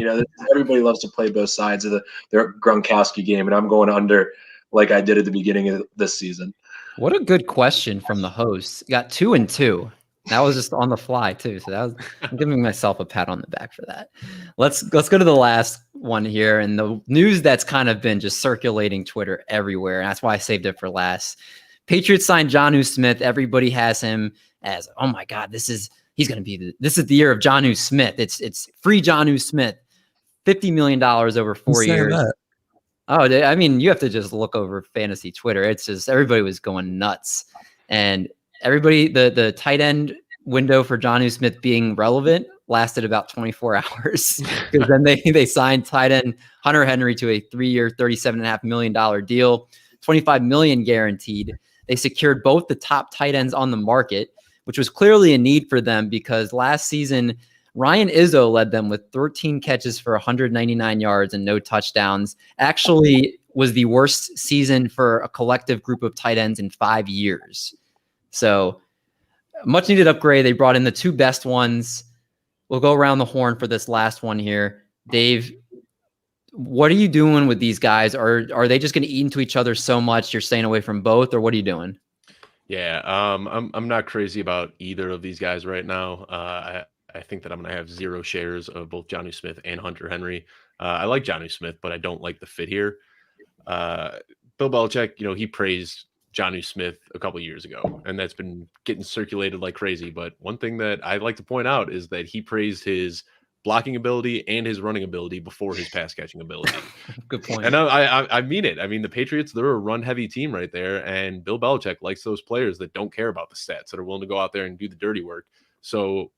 Everybody loves to play both sides of the Gronkowski game, and I'm going under like I did at the beginning of this season. What a good question from the host. Got 2 and 2. That was just on the fly too. So I'm giving myself a pat on the back for that. Let's go to the last one here. And the news that's kind of been just circulating Twitter everywhere. And that's why I saved it for last. Patriots signed Jonnu Smith. Everybody has him as, oh my God, this is the year of Jonnu Smith. It's free Jonnu Smith. $50 million over 4 years. That? Oh, I mean, you have to just look over fantasy Twitter. It's just everybody was going nuts. And everybody, the tight end window for Jonnu Smith being relevant lasted about 24 hours because then they signed tight end Hunter Henry to a 3-year, $37.5 million deal, $25 million guaranteed. They secured both the top tight ends on the market, which was clearly a need for them because last season Ryan Izzo led them with 13 catches for 199 yards and no touchdowns. Actually, was the worst season for a collective group of tight ends in 5 years. So much needed upgrade. They brought in the 2 best ones. We'll go around the horn for this last one here. Dave, what are you doing with these guys? Are they just going to eat into each other so much you're staying away from both, or what are you doing? Yeah, I'm not crazy about either of these guys right now. I think that I'm going to have 0 shares of both Jonnu Smith and Hunter Henry. I like Jonnu Smith, but I don't like the fit here. Bill Belichick, he praised Jonnu Smith a couple years ago, and that's been getting circulated like crazy. But one thing that I'd like to point out is that he praised his blocking ability and his running ability before his pass catching ability. Good point. And I mean it. I mean, the Patriots, they're a run heavy team right there. And Bill Belichick likes those players that don't care about the stats, that are willing to go out there and do the dirty work. So,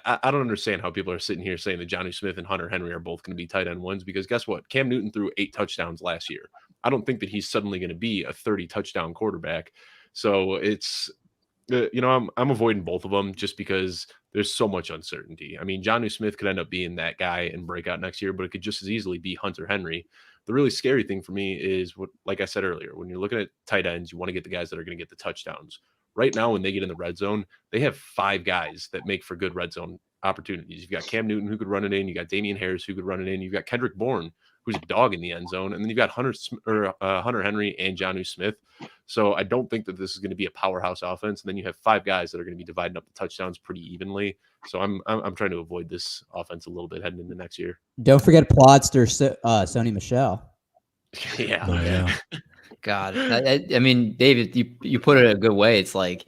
I don't understand how people are sitting here saying that Johnny Smith and Hunter Henry are both going to be tight end ones, because guess what? Cam Newton threw 8 touchdowns last year. I don't think that he's suddenly going to be a 30 touchdown quarterback. So it's, I'm avoiding both of them just because there's so much uncertainty. I mean, Johnny Smith could end up being that guy and break out next year, but it could just as easily be Hunter Henry. The really scary thing for me is what, like I said earlier, when you're looking at tight ends, you want to get the guys that are going to get the touchdowns. Right now, when they get in the red zone, they have 5 guys that make for good red zone opportunities. You've got Cam Newton, who could run it in. You got Damian Harris, who could run it in. You've got Kendrick Bourne, who's a dog in the end zone. And then you've got Hunter Henry and Jonnu Smith. So I don't think that this is going to be a powerhouse offense. And then you have 5 guys that are going to be dividing up the touchdowns pretty evenly. So I'm trying to avoid this offense a little bit heading into next year. Don't forget Plodster, Sony Michel. Yeah. Oh, yeah. God, I mean, David, you put it a good way. It's like,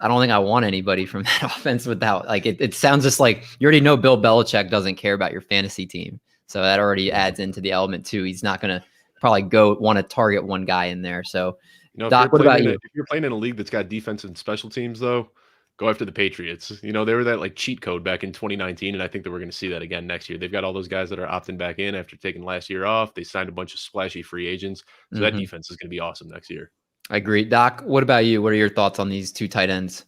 I don't think I want anybody from that offense without, like, it sounds just like you already know Bill Belichick doesn't care about your fantasy team. So that already adds into the element too. He's not going to probably want to target one guy in there. So, Doc, what about you? If you're playing in a league that's got defense and special teams, though, go after the Patriots. They were that like cheat code back in 2019, and I think that we're going to see that again next year. They've got all those guys that are opting back in after taking last year off. They signed a bunch of splashy free agents, so that defense is going to be awesome next year. I agree. Doc, what about you? What are your thoughts on these 2 tight ends?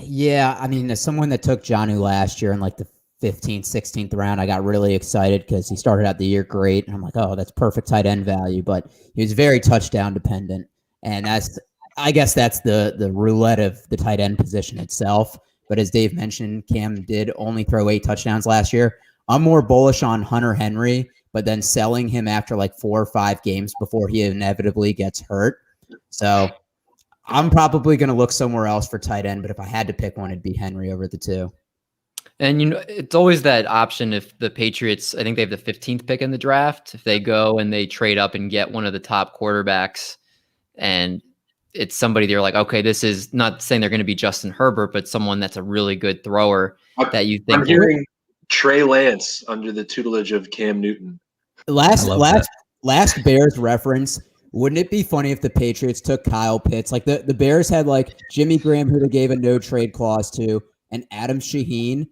Yeah, I mean, as someone that took Jonnu last year in like the 15th, 16th round, I got really excited because he started out the year great. And I'm like, oh, that's perfect tight end value. But he was very touchdown dependent. And I guess that's the roulette of the tight end position itself. But as Dave mentioned, Cam did only throw 8 touchdowns last year. I'm more bullish on Hunter Henry, but then selling him after like 4 or 5 games before he inevitably gets hurt. So I'm probably going to look somewhere else for tight end. But if I had to pick one, it'd be Henry over the 2. And, it's always that option if the Patriots, I think they have the 15th pick in the draft, if they go and they trade up and get one of the top quarterbacks and it's somebody they're like, okay, this is not saying they're going to be Justin Herbert, but someone that's a really good thrower that you think. I'm hearing Trey Lance under the tutelage of Cam Newton. Last Bears reference, wouldn't it be funny if the Patriots took Kyle Pitts? Like the Bears had like Jimmy Graham, who they gave a no trade clause to, and Adam Shaheen.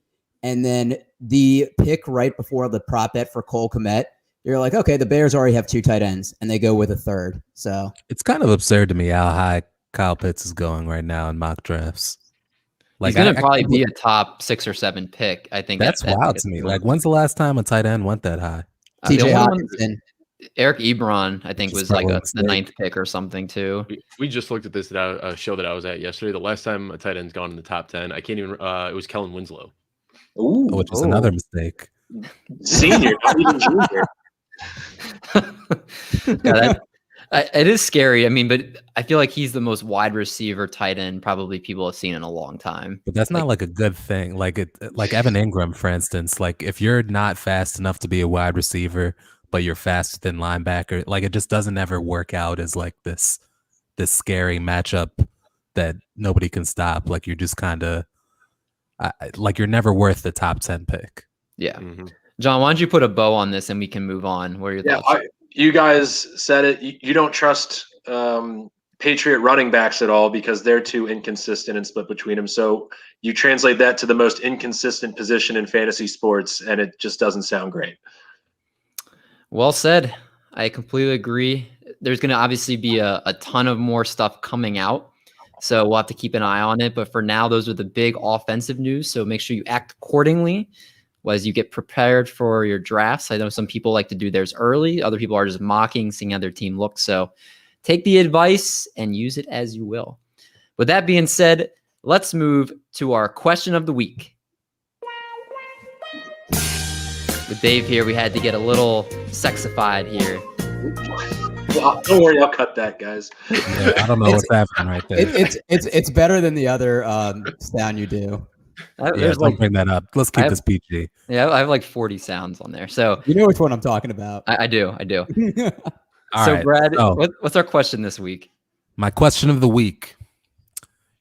And then the pick right before the prop bet for Cole Kmet, you're like, okay, the Bears already have 2 tight ends, and they go with a 3rd. So It's kind of absurd to me how high Kyle Pitts is going right now in mock drafts. Like, he's going to probably be a top 6 or 7 pick. I think that's wild to me. Like, when's the last time a tight end went that high? TJ Hawkinson. Eric Ebron, I think, was like the 9th pick or something too. We just looked at this show that I was at yesterday. The last time a tight end's gone in the top 10, I can't even. It was Kellen Winslow. Ooh, which is another mistake. Senior, not even junior. It is scary. I mean, but I feel like he's the most wide receiver tight end probably people have seen in a long time. But that's not like a good thing. Like Evan Ingram, for instance. Like if you're not fast enough to be a wide receiver, but you're faster than linebacker, like it just doesn't ever work out as like this scary matchup that nobody can stop. Like you're just kind of like you're never worth the top 10 pick. Yeah. Mm-hmm. John, why don't you put a bow on this and we can move on? What are your thoughts? You guys said it. You don't trust Patriot running backs at all because they're too inconsistent and split between them. So you translate that to the most inconsistent position in fantasy sports, and it just doesn't sound great. Well said. I completely agree. There's going to obviously be a ton of more stuff coming out, so we'll have to keep an eye on it. But for now, those are the big offensive news. So make sure you act accordingly as you get prepared for your drafts. I know some people like to do theirs early. Other people are just mocking, seeing how their team looks. So take the advice and use it as you will. With that being said, let's move to our question of the week. With Dave here, we had to get a little sexified here. Well, don't worry, I'll cut that, guys. Yeah, I don't know what's happening right there. It's better than the other sound you do. Don't bring that up. Let's keep this PG. Yeah, I have like 40 sounds on there. So you know which one I'm talking about. I do. All so right, Brad, what's our question this week? My question of the week.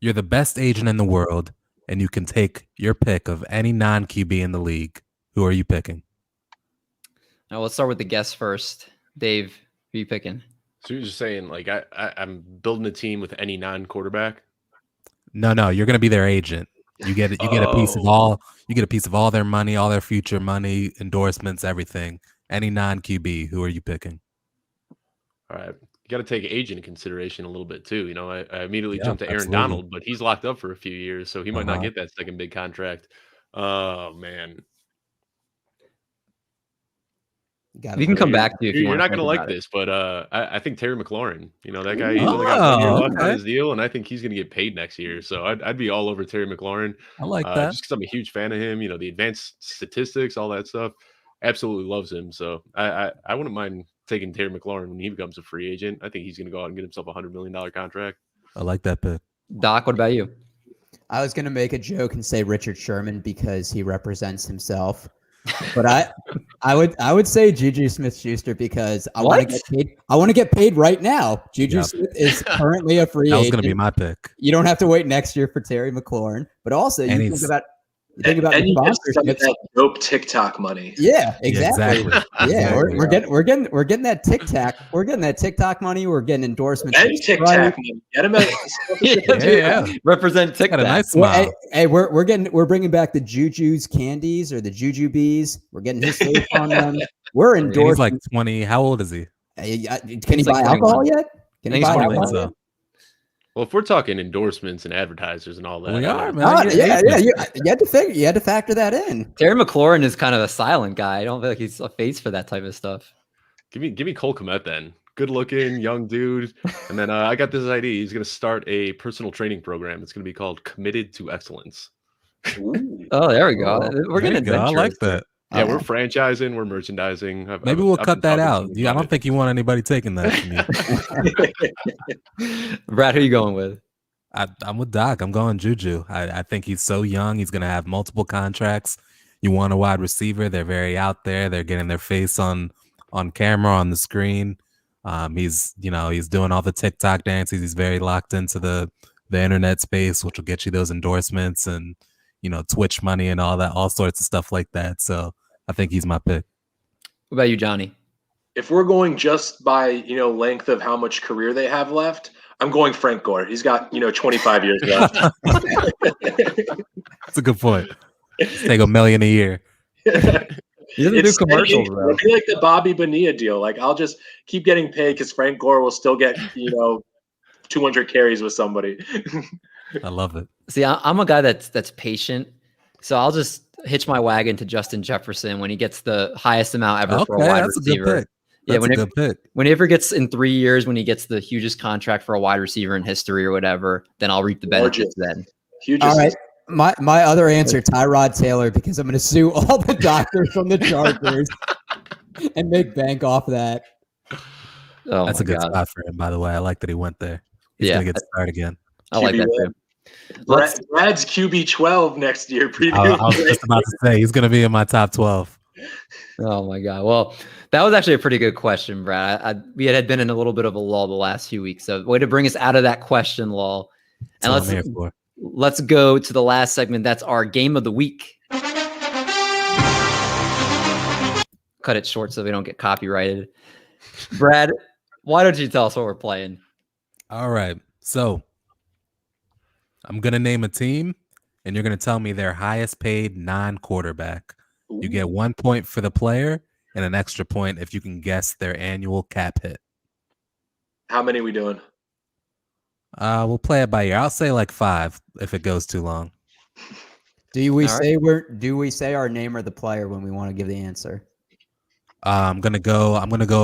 You're the best agent in the world, and you can take your pick of any non-QB in the league. Who are you picking? Now let's start with the guest first. Dave, who are you picking? So you're just saying, like, I'm building a team with any non-quarterback? No, you're going to be their agent. You get a piece of all. You get a piece of all their money, all their future money, endorsements, everything. Any non-QB, who are you picking? All right. You got to take age into consideration a little bit too. You know, I immediately Yeah, jumped to Aaron absolutely. Donald, but he's locked up for a few years, so he might not Uh-huh. get that second big contract. Oh man, We can come back to you if you you're want not to gonna think like about it. this, but I think Terry McLaurin. You know, that guy. He's only got 1 year left on his deal, and I think he's gonna get paid next year. So I'd be all over Terry McLaurin. I like that. Just because I'm a huge fan of him. You know, the advanced statistics, all that stuff. Absolutely loves him. So I wouldn't mind taking Terry McLaurin when he becomes a free agent. I think he's going to go out and get himself $100 million contract. I like that pick. Doc, what about you? I was going to make a joke and say Richard Sherman because he represents himself. But I would say Juju Smith-Schuster because I want to get paid. I want to get paid right now. Juju Smith is currently a free agent. That was going to be my pick. You don't have to wait next year for Terry McLaurin. But also, you think about you get some of that dope TikTok money. Yeah, exactly. Yeah, we're getting that TikTok. We're getting that TikTok money. We're getting endorsements. And TikTok money. Get him yeah. Represent TikTok. A nice smile. Hey, we're bringing back the Juju's candies or the Juju bees. We're getting his face on them. We're endorsing. He's like 20. How old is he? Can he buy alcohol yet? Can he buy alcohol yet? Well, if we're talking endorsements and advertisers and all that, we are, man. You had to factor that in. Terry McLaurin is kind of a silent guy. I don't feel like he's a face for that type of stuff. Give me Cole Kmet then. Good looking young dude. And then I got this idea. He's going to start a personal training program. It's going to be called Committed to Excellence. Oh, there we go. We're getting adventurous. I like that. Yeah, we're franchising, we're merchandising. Maybe we'll cut that out. I don't think you want anybody taking that from you. Brad, who are you going with? I'm with Doc. I'm going Juju. I think he's so young. He's going to have multiple contracts. You want a wide receiver. They're very out there. They're getting their face on camera, on the screen. He's doing all the TikTok dances. He's very locked into the internet space, which will get you those endorsements and, Twitch money and all sorts of stuff like that. So I think he's my pick. What about you, Johnny? If we're going just by, length of how much career they have left, I'm going Frank Gore. He's got, 25 years left. That's a good point. Let's take $1 million a year. He doesn't do commercials, bro. It'd be like the Bobby Bonilla deal. Like, I'll just keep getting paid because Frank Gore will still get, 200 carries with somebody. I love it. See, I'm a guy that's patient, so I'll just hitch my wagon to Justin Jefferson when he gets the highest amount ever for a wide receiver. That's a good pick. Whenever he gets in 3 years, when he gets the hugest contract for a wide receiver in history or whatever, then I'll reap the benefits then. All right. My other answer, Tyrod Taylor, because I'm going to sue all the doctors from the Chargers and make bank off that. Oh, that's a good spot for him, by the way. I like that he went there. He's going to get started again. I like that too. Brad's QB 12 next year. I was just about to say he's going to be in my top 12. Oh my God! Well, that was actually a pretty good question, Brad. We had been in a little bit of a lull the last few weeks, so way to bring us out of that question lull. And let's go to the last segment. That's our game of the week. Cut it short so we don't get copyrighted. Brad, why don't you tell us what we're playing? All right. So I'm going to name a team, and you're going to tell me their highest paid non-quarterback. You get 1 point for the player and an extra point if you can guess their annual cap hit. How many are we doing? We'll play it by ear. I'll say like 5 if it goes too long. Do we say our name or the player when we want to give the answer? I'm gonna go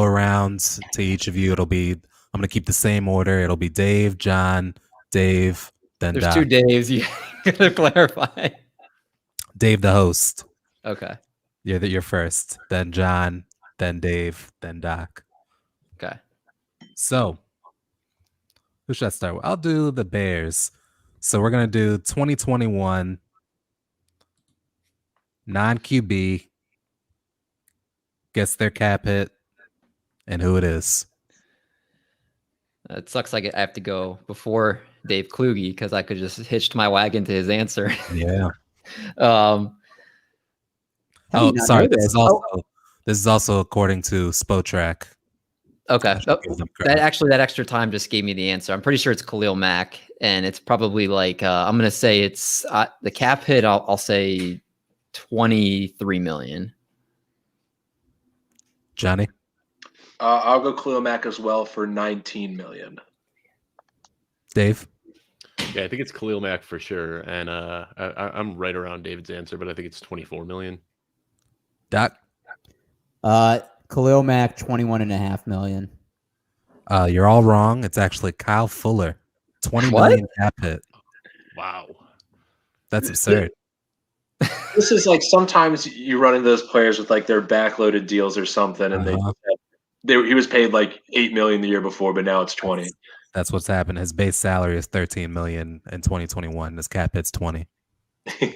around to each of you. I'm gonna keep the same order. It'll be Dave, John, Dave, then There's Doc. 2 Daves. You gotta clarify. Dave, the host. Okay. You're first. Then John, then Dave, then Doc. Okay. So who should I start with? I'll do the Bears. So we're gonna do 2021 non-QB. Guess their cap hit and who it is. It sucks. I have to go before Dave Kluge because I could just hitch my wagon to his answer. Yeah. Sorry. This is also according to Spotrac. Okay. I should give them credit. That extra time just gave me the answer. I'm pretty sure it's Khalil Mack, and it's probably like I'm gonna say it's the cap hit. I'll say 23 million. Johnny? I'll go Khalil Mack as well for 19 million. Dave? Yeah, I think it's Khalil Mack for sure, and I'm right around David's answer, but I think it's 24 million. Doc? Khalil Mack, 21.5 million. You're all wrong. It's actually Kyle Fuller. 20 What? million cap hit. Wow. That's absurd. This is like sometimes you run into those players with like their backloaded deals or something, and he was paid like 8 million the year before, but now it's 20. That's what's happened. His base salary is 13 million in 2021. His cap hit's 20.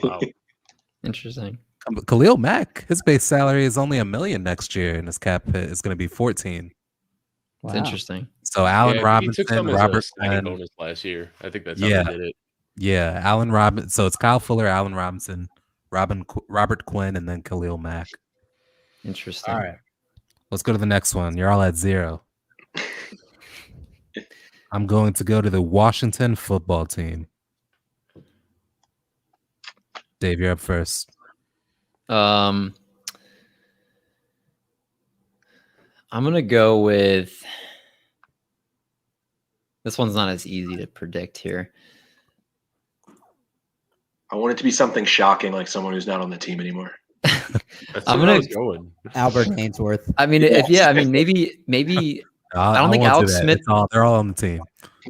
Wow. Interesting. Khalil Mack, his base salary is only $1 million next year, and his cap hit is going to be 14. It's interesting. So Allen Yeah, Robinson, he took some as Robert a signing Quinn. bonus last year. I think that's how they did it. Yeah, Allen Robinson. So it's Kyle Fuller, Allen Robinson, Robert Quinn, and then Khalil Mack. Interesting. All right. Let's go to the next one. You're all at 0. I'm going to go to the Washington football team. Dave, you're up first. I'm gonna go with this one's not as easy to predict here. I want it to be something shocking, like someone who's not on the team anymore. That's I'm where gonna- I was going. Albert Hainsworth. I mean, maybe. I don't think won't do Alex that. Smith. They're all on the team.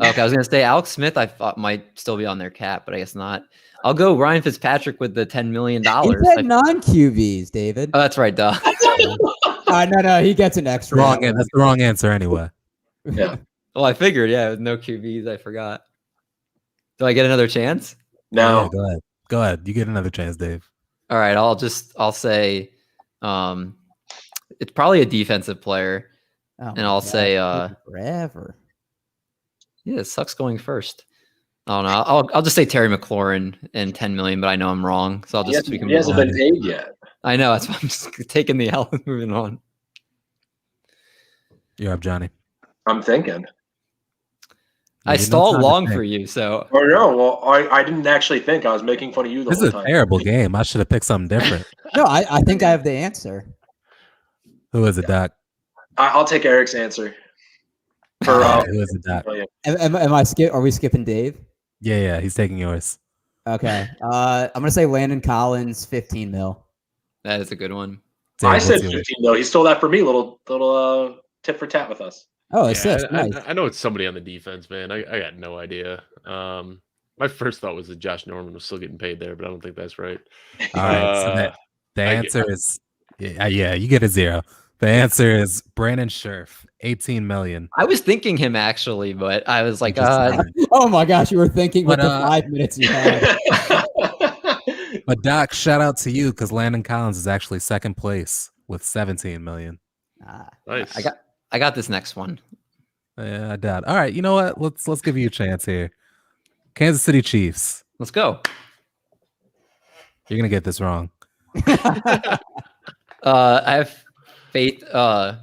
Okay, I was gonna say Alex Smith. I thought might still be on their cap, but I guess not. I'll go Ryan Fitzpatrick with the $10 million. He said non-QBs, David. Oh, that's right, duh. No, he gets an extra. That's the wrong answer anyway. Yeah. Well, I figured, yeah, with no QBs, I forgot. Do I get another chance? No. Yeah, go ahead. Go ahead. You get another chance, Dave. All right, I'll say, it's probably a defensive player, and I'll say, forever. yeah, it sucks going first. I don't know. I'll just say Terry McLaurin and 10 million, but I know I'm wrong, so I'll just He hasn't been paid yet. I know, that's why I'm just taking the L and moving on. You're up, Johnny. I'm thinking. I stalled long for you, so. Oh no, well, I didn't actually think. I was making fun of you the This whole is time. a terrible game. I should have picked something different. No, I think I have the answer. Who is it, Doc? I'll take Eric's answer. For Who is it, Doc? Am I skip? Are we skipping Dave? Yeah, he's taking yours. Okay. I'm gonna say Landon Collins, 15 mil. That is a good one. Dave, I what's said yours? 15 though. He stole that for me. Little tit for tat with us. Oh, Yeah, assist. Nice. I know it's somebody on the defense, man. I got no idea. My first thought was that Josh Norman was still getting paid there, but I don't think that's right. All right. So the I answer is yeah, you get a 0. The answer is Brandon Scherf, 18 million. I was thinking him actually, but I was like, Oh my gosh, you were thinking with But, the 5 minutes you had. But Doc, shout out to you because Landon Collins is actually second place with 17 million. Nice. I got this next one. Yeah, I doubt. All right, you know what? Let's give you a chance here. Kansas City Chiefs. Let's go. You're gonna get this wrong. I have faith. I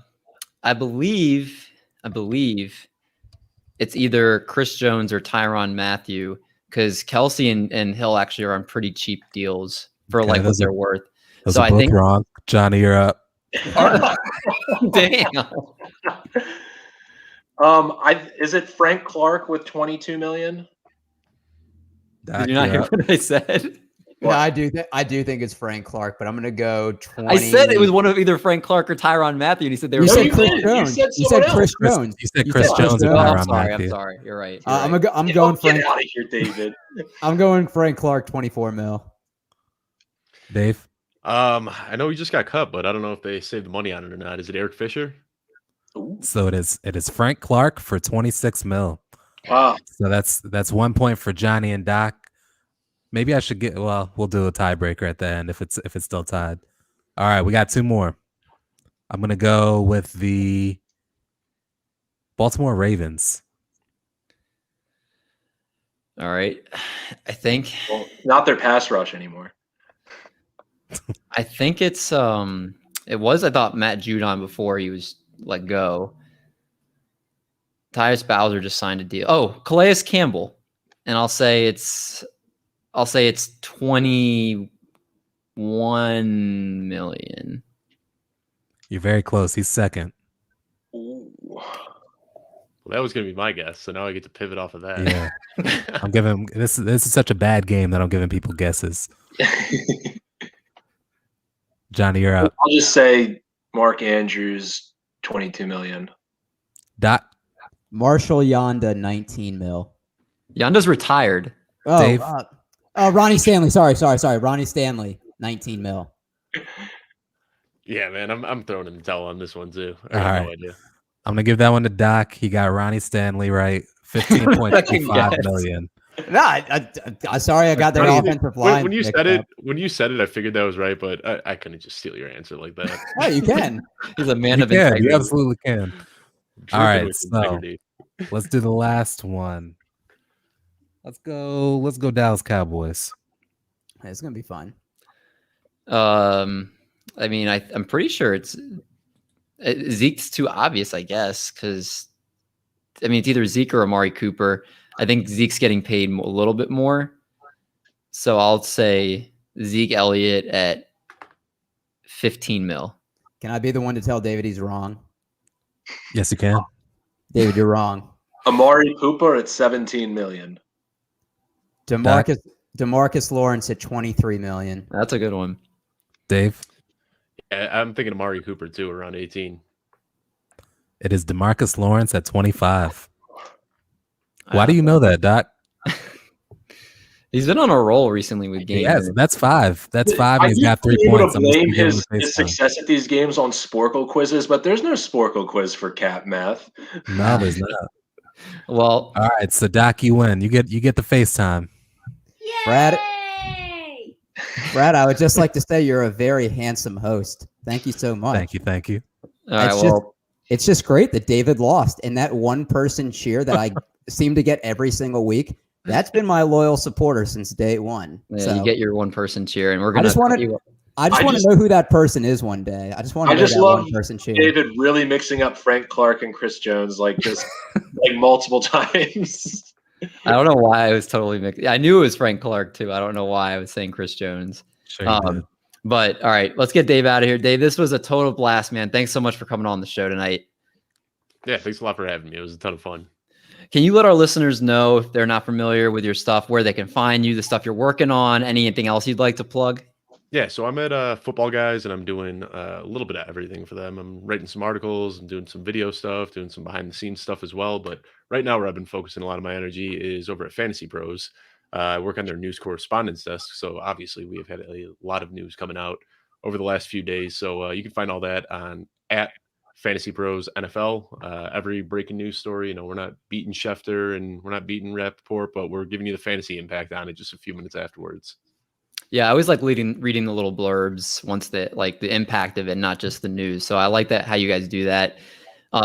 believe it's either Chris Jones or Tyrann Mathieu because Kelsey and Hill actually are on pretty cheap deals for Okay, like what they're worth. Those So are I both think wrong. Johnny, you're up. damn. Is it Frank Clark with 22 million? Doc, Did you not you're hear up. what I said? No, I do think it's Frank Clark, but I'm gonna go 20. I said it was one of either Frank Clark or Tyrann Mathieu, and he said they were. You No, said you Chris didn't. You Jones. said You someone said Chris else. Jones. You said You Chris said Jones and Oh, Tyrann I'm sorry. Mathieu. I'm sorry. You're right. I'm Get going Frank. out of here, David. I'm going Frank Clark, 24 mil. Dave. I know he just got cut, but I don't know if they saved the money on it or not. Is it Eric Fisher? So it is Frank Clark for 26 mil. Wow. So that's 1 point for Johnny and Doc. Maybe I should we'll do a tiebreaker at the end if it's still tied. All right, we got 2 more. I'm gonna go with the Baltimore Ravens. All right. I think Not their pass rush anymore. it's it was I thought Matt Judon before he was let go. Tyus Bowser just signed a deal. Oh, Calais Campbell, and I'll say it's 21 million. You're very close. He's second. Ooh. Well, that was going to be my guess, so now I get to pivot off of that. Yeah. I'm giving this is such a bad game that I'm giving people guesses. Johnny, you're up. I'll just say Mark Andrews, 22 million. Dot. Marshall Yonda, 19 mil. Yonda's retired. Oh, Dave? Ronnie Stanley. Sorry. Ronnie Stanley, 19 mil. Yeah, man, I'm throwing in the towel on this one too. I All have right. no idea. I'm gonna give that one to Doc. He got Ronnie Stanley right. 15.25 million. No, I'm sorry I got their Honestly, offensive line. when you mixed said it, up. I figured that was right, but I couldn't just steal your answer like that. Oh, you can. He's a man You of can. integrity. You absolutely can. All right, With so integrity. let's do the last one. Let's go Dallas Cowboys. It's gonna be fun. I mean, I'm pretty sure Zeke's too obvious, I guess, because I mean it's either Zeke or Amari Cooper. I think Zeke's getting paid a little bit more, so I'll say Zeke Elliott at 15 mil. Can I be the one to tell David he's wrong? Yes, you can. David, you're wrong. Amari Cooper at 17 million. DeMarcus Lawrence at 23 million. That's a good one. Dave. Yeah, I'm thinking Amari Cooper too, around 18. It is DeMarcus Lawrence at 25. Why do you know that, Doc? He's been on a roll recently with games. Yes, that's 5. That's 5, and he's got 3 able points. to I'm just blame gonna give him his the FaceTime. success at these games on Sporkle quizzes, but there's no Sporkle quiz for Cap Math. No, there's not. Well, All right, so Doc, you win. You get the FaceTime. Brad, I would just like to say you're a very handsome host. Thank you so much. Thank you. all right. It's just great that David lost, and that one person cheer that I seem to get every single week. That's been my loyal supporter since day one. Yeah, So you get your one person cheer, and we're I gonna. just want to know who that person is one day. I just want to know that love one person cheer. David really mixing up Frank Clark and Chris Jones like just like multiple times. I don't know why I was totally mixed. I knew it was Frank Clark too. I don't know why I was saying Chris Jones. Sure you did. But all right, let's get Dave out of here. Dave, this was a total blast, man. Thanks so much for coming on the show tonight. Yeah, thanks a lot for having me. It was a ton of fun. Can you let our listeners know, if they're not familiar with your stuff, where they can find you, the stuff you're working on, anything else you'd like to plug? Yeah, so I'm at Football Guys, and I'm doing a little bit of everything for them. I'm writing some articles, and doing some video stuff, doing some behind-the-scenes stuff as well. But right now, where I've been focusing a lot of my energy is over at Fantasy Pros. I work on their news correspondence desk, so obviously we have had a lot of news coming out over the last few days. So you can find all that on at Fantasy Pros NFL. Every breaking news story, we're not beating Schefter and we're not beating Rappaport, but we're giving you the fantasy impact on it just a few minutes afterwards. Yeah, I always like reading the little blurbs once the impact of it, not just the news. So I like that, how you guys do that.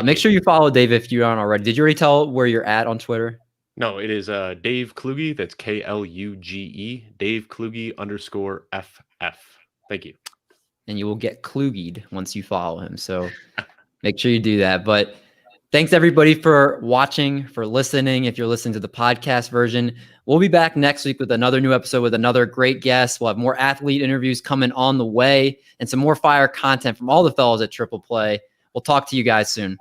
Make sure you follow Dave if you aren't already. Did you already tell where you're at on Twitter? No, it is Dave Kluge. That's Kluge. Dave Kluge _FF. Thank you. And you will get Kluged once you follow him. So make sure you do that. But thanks everybody for watching, for listening. If you're listening to the podcast version, we'll be back next week with another new episode with another great guest. We'll have more athlete interviews coming on the way and some more fire content from all the fellows at Triple Play. We'll talk to you guys soon.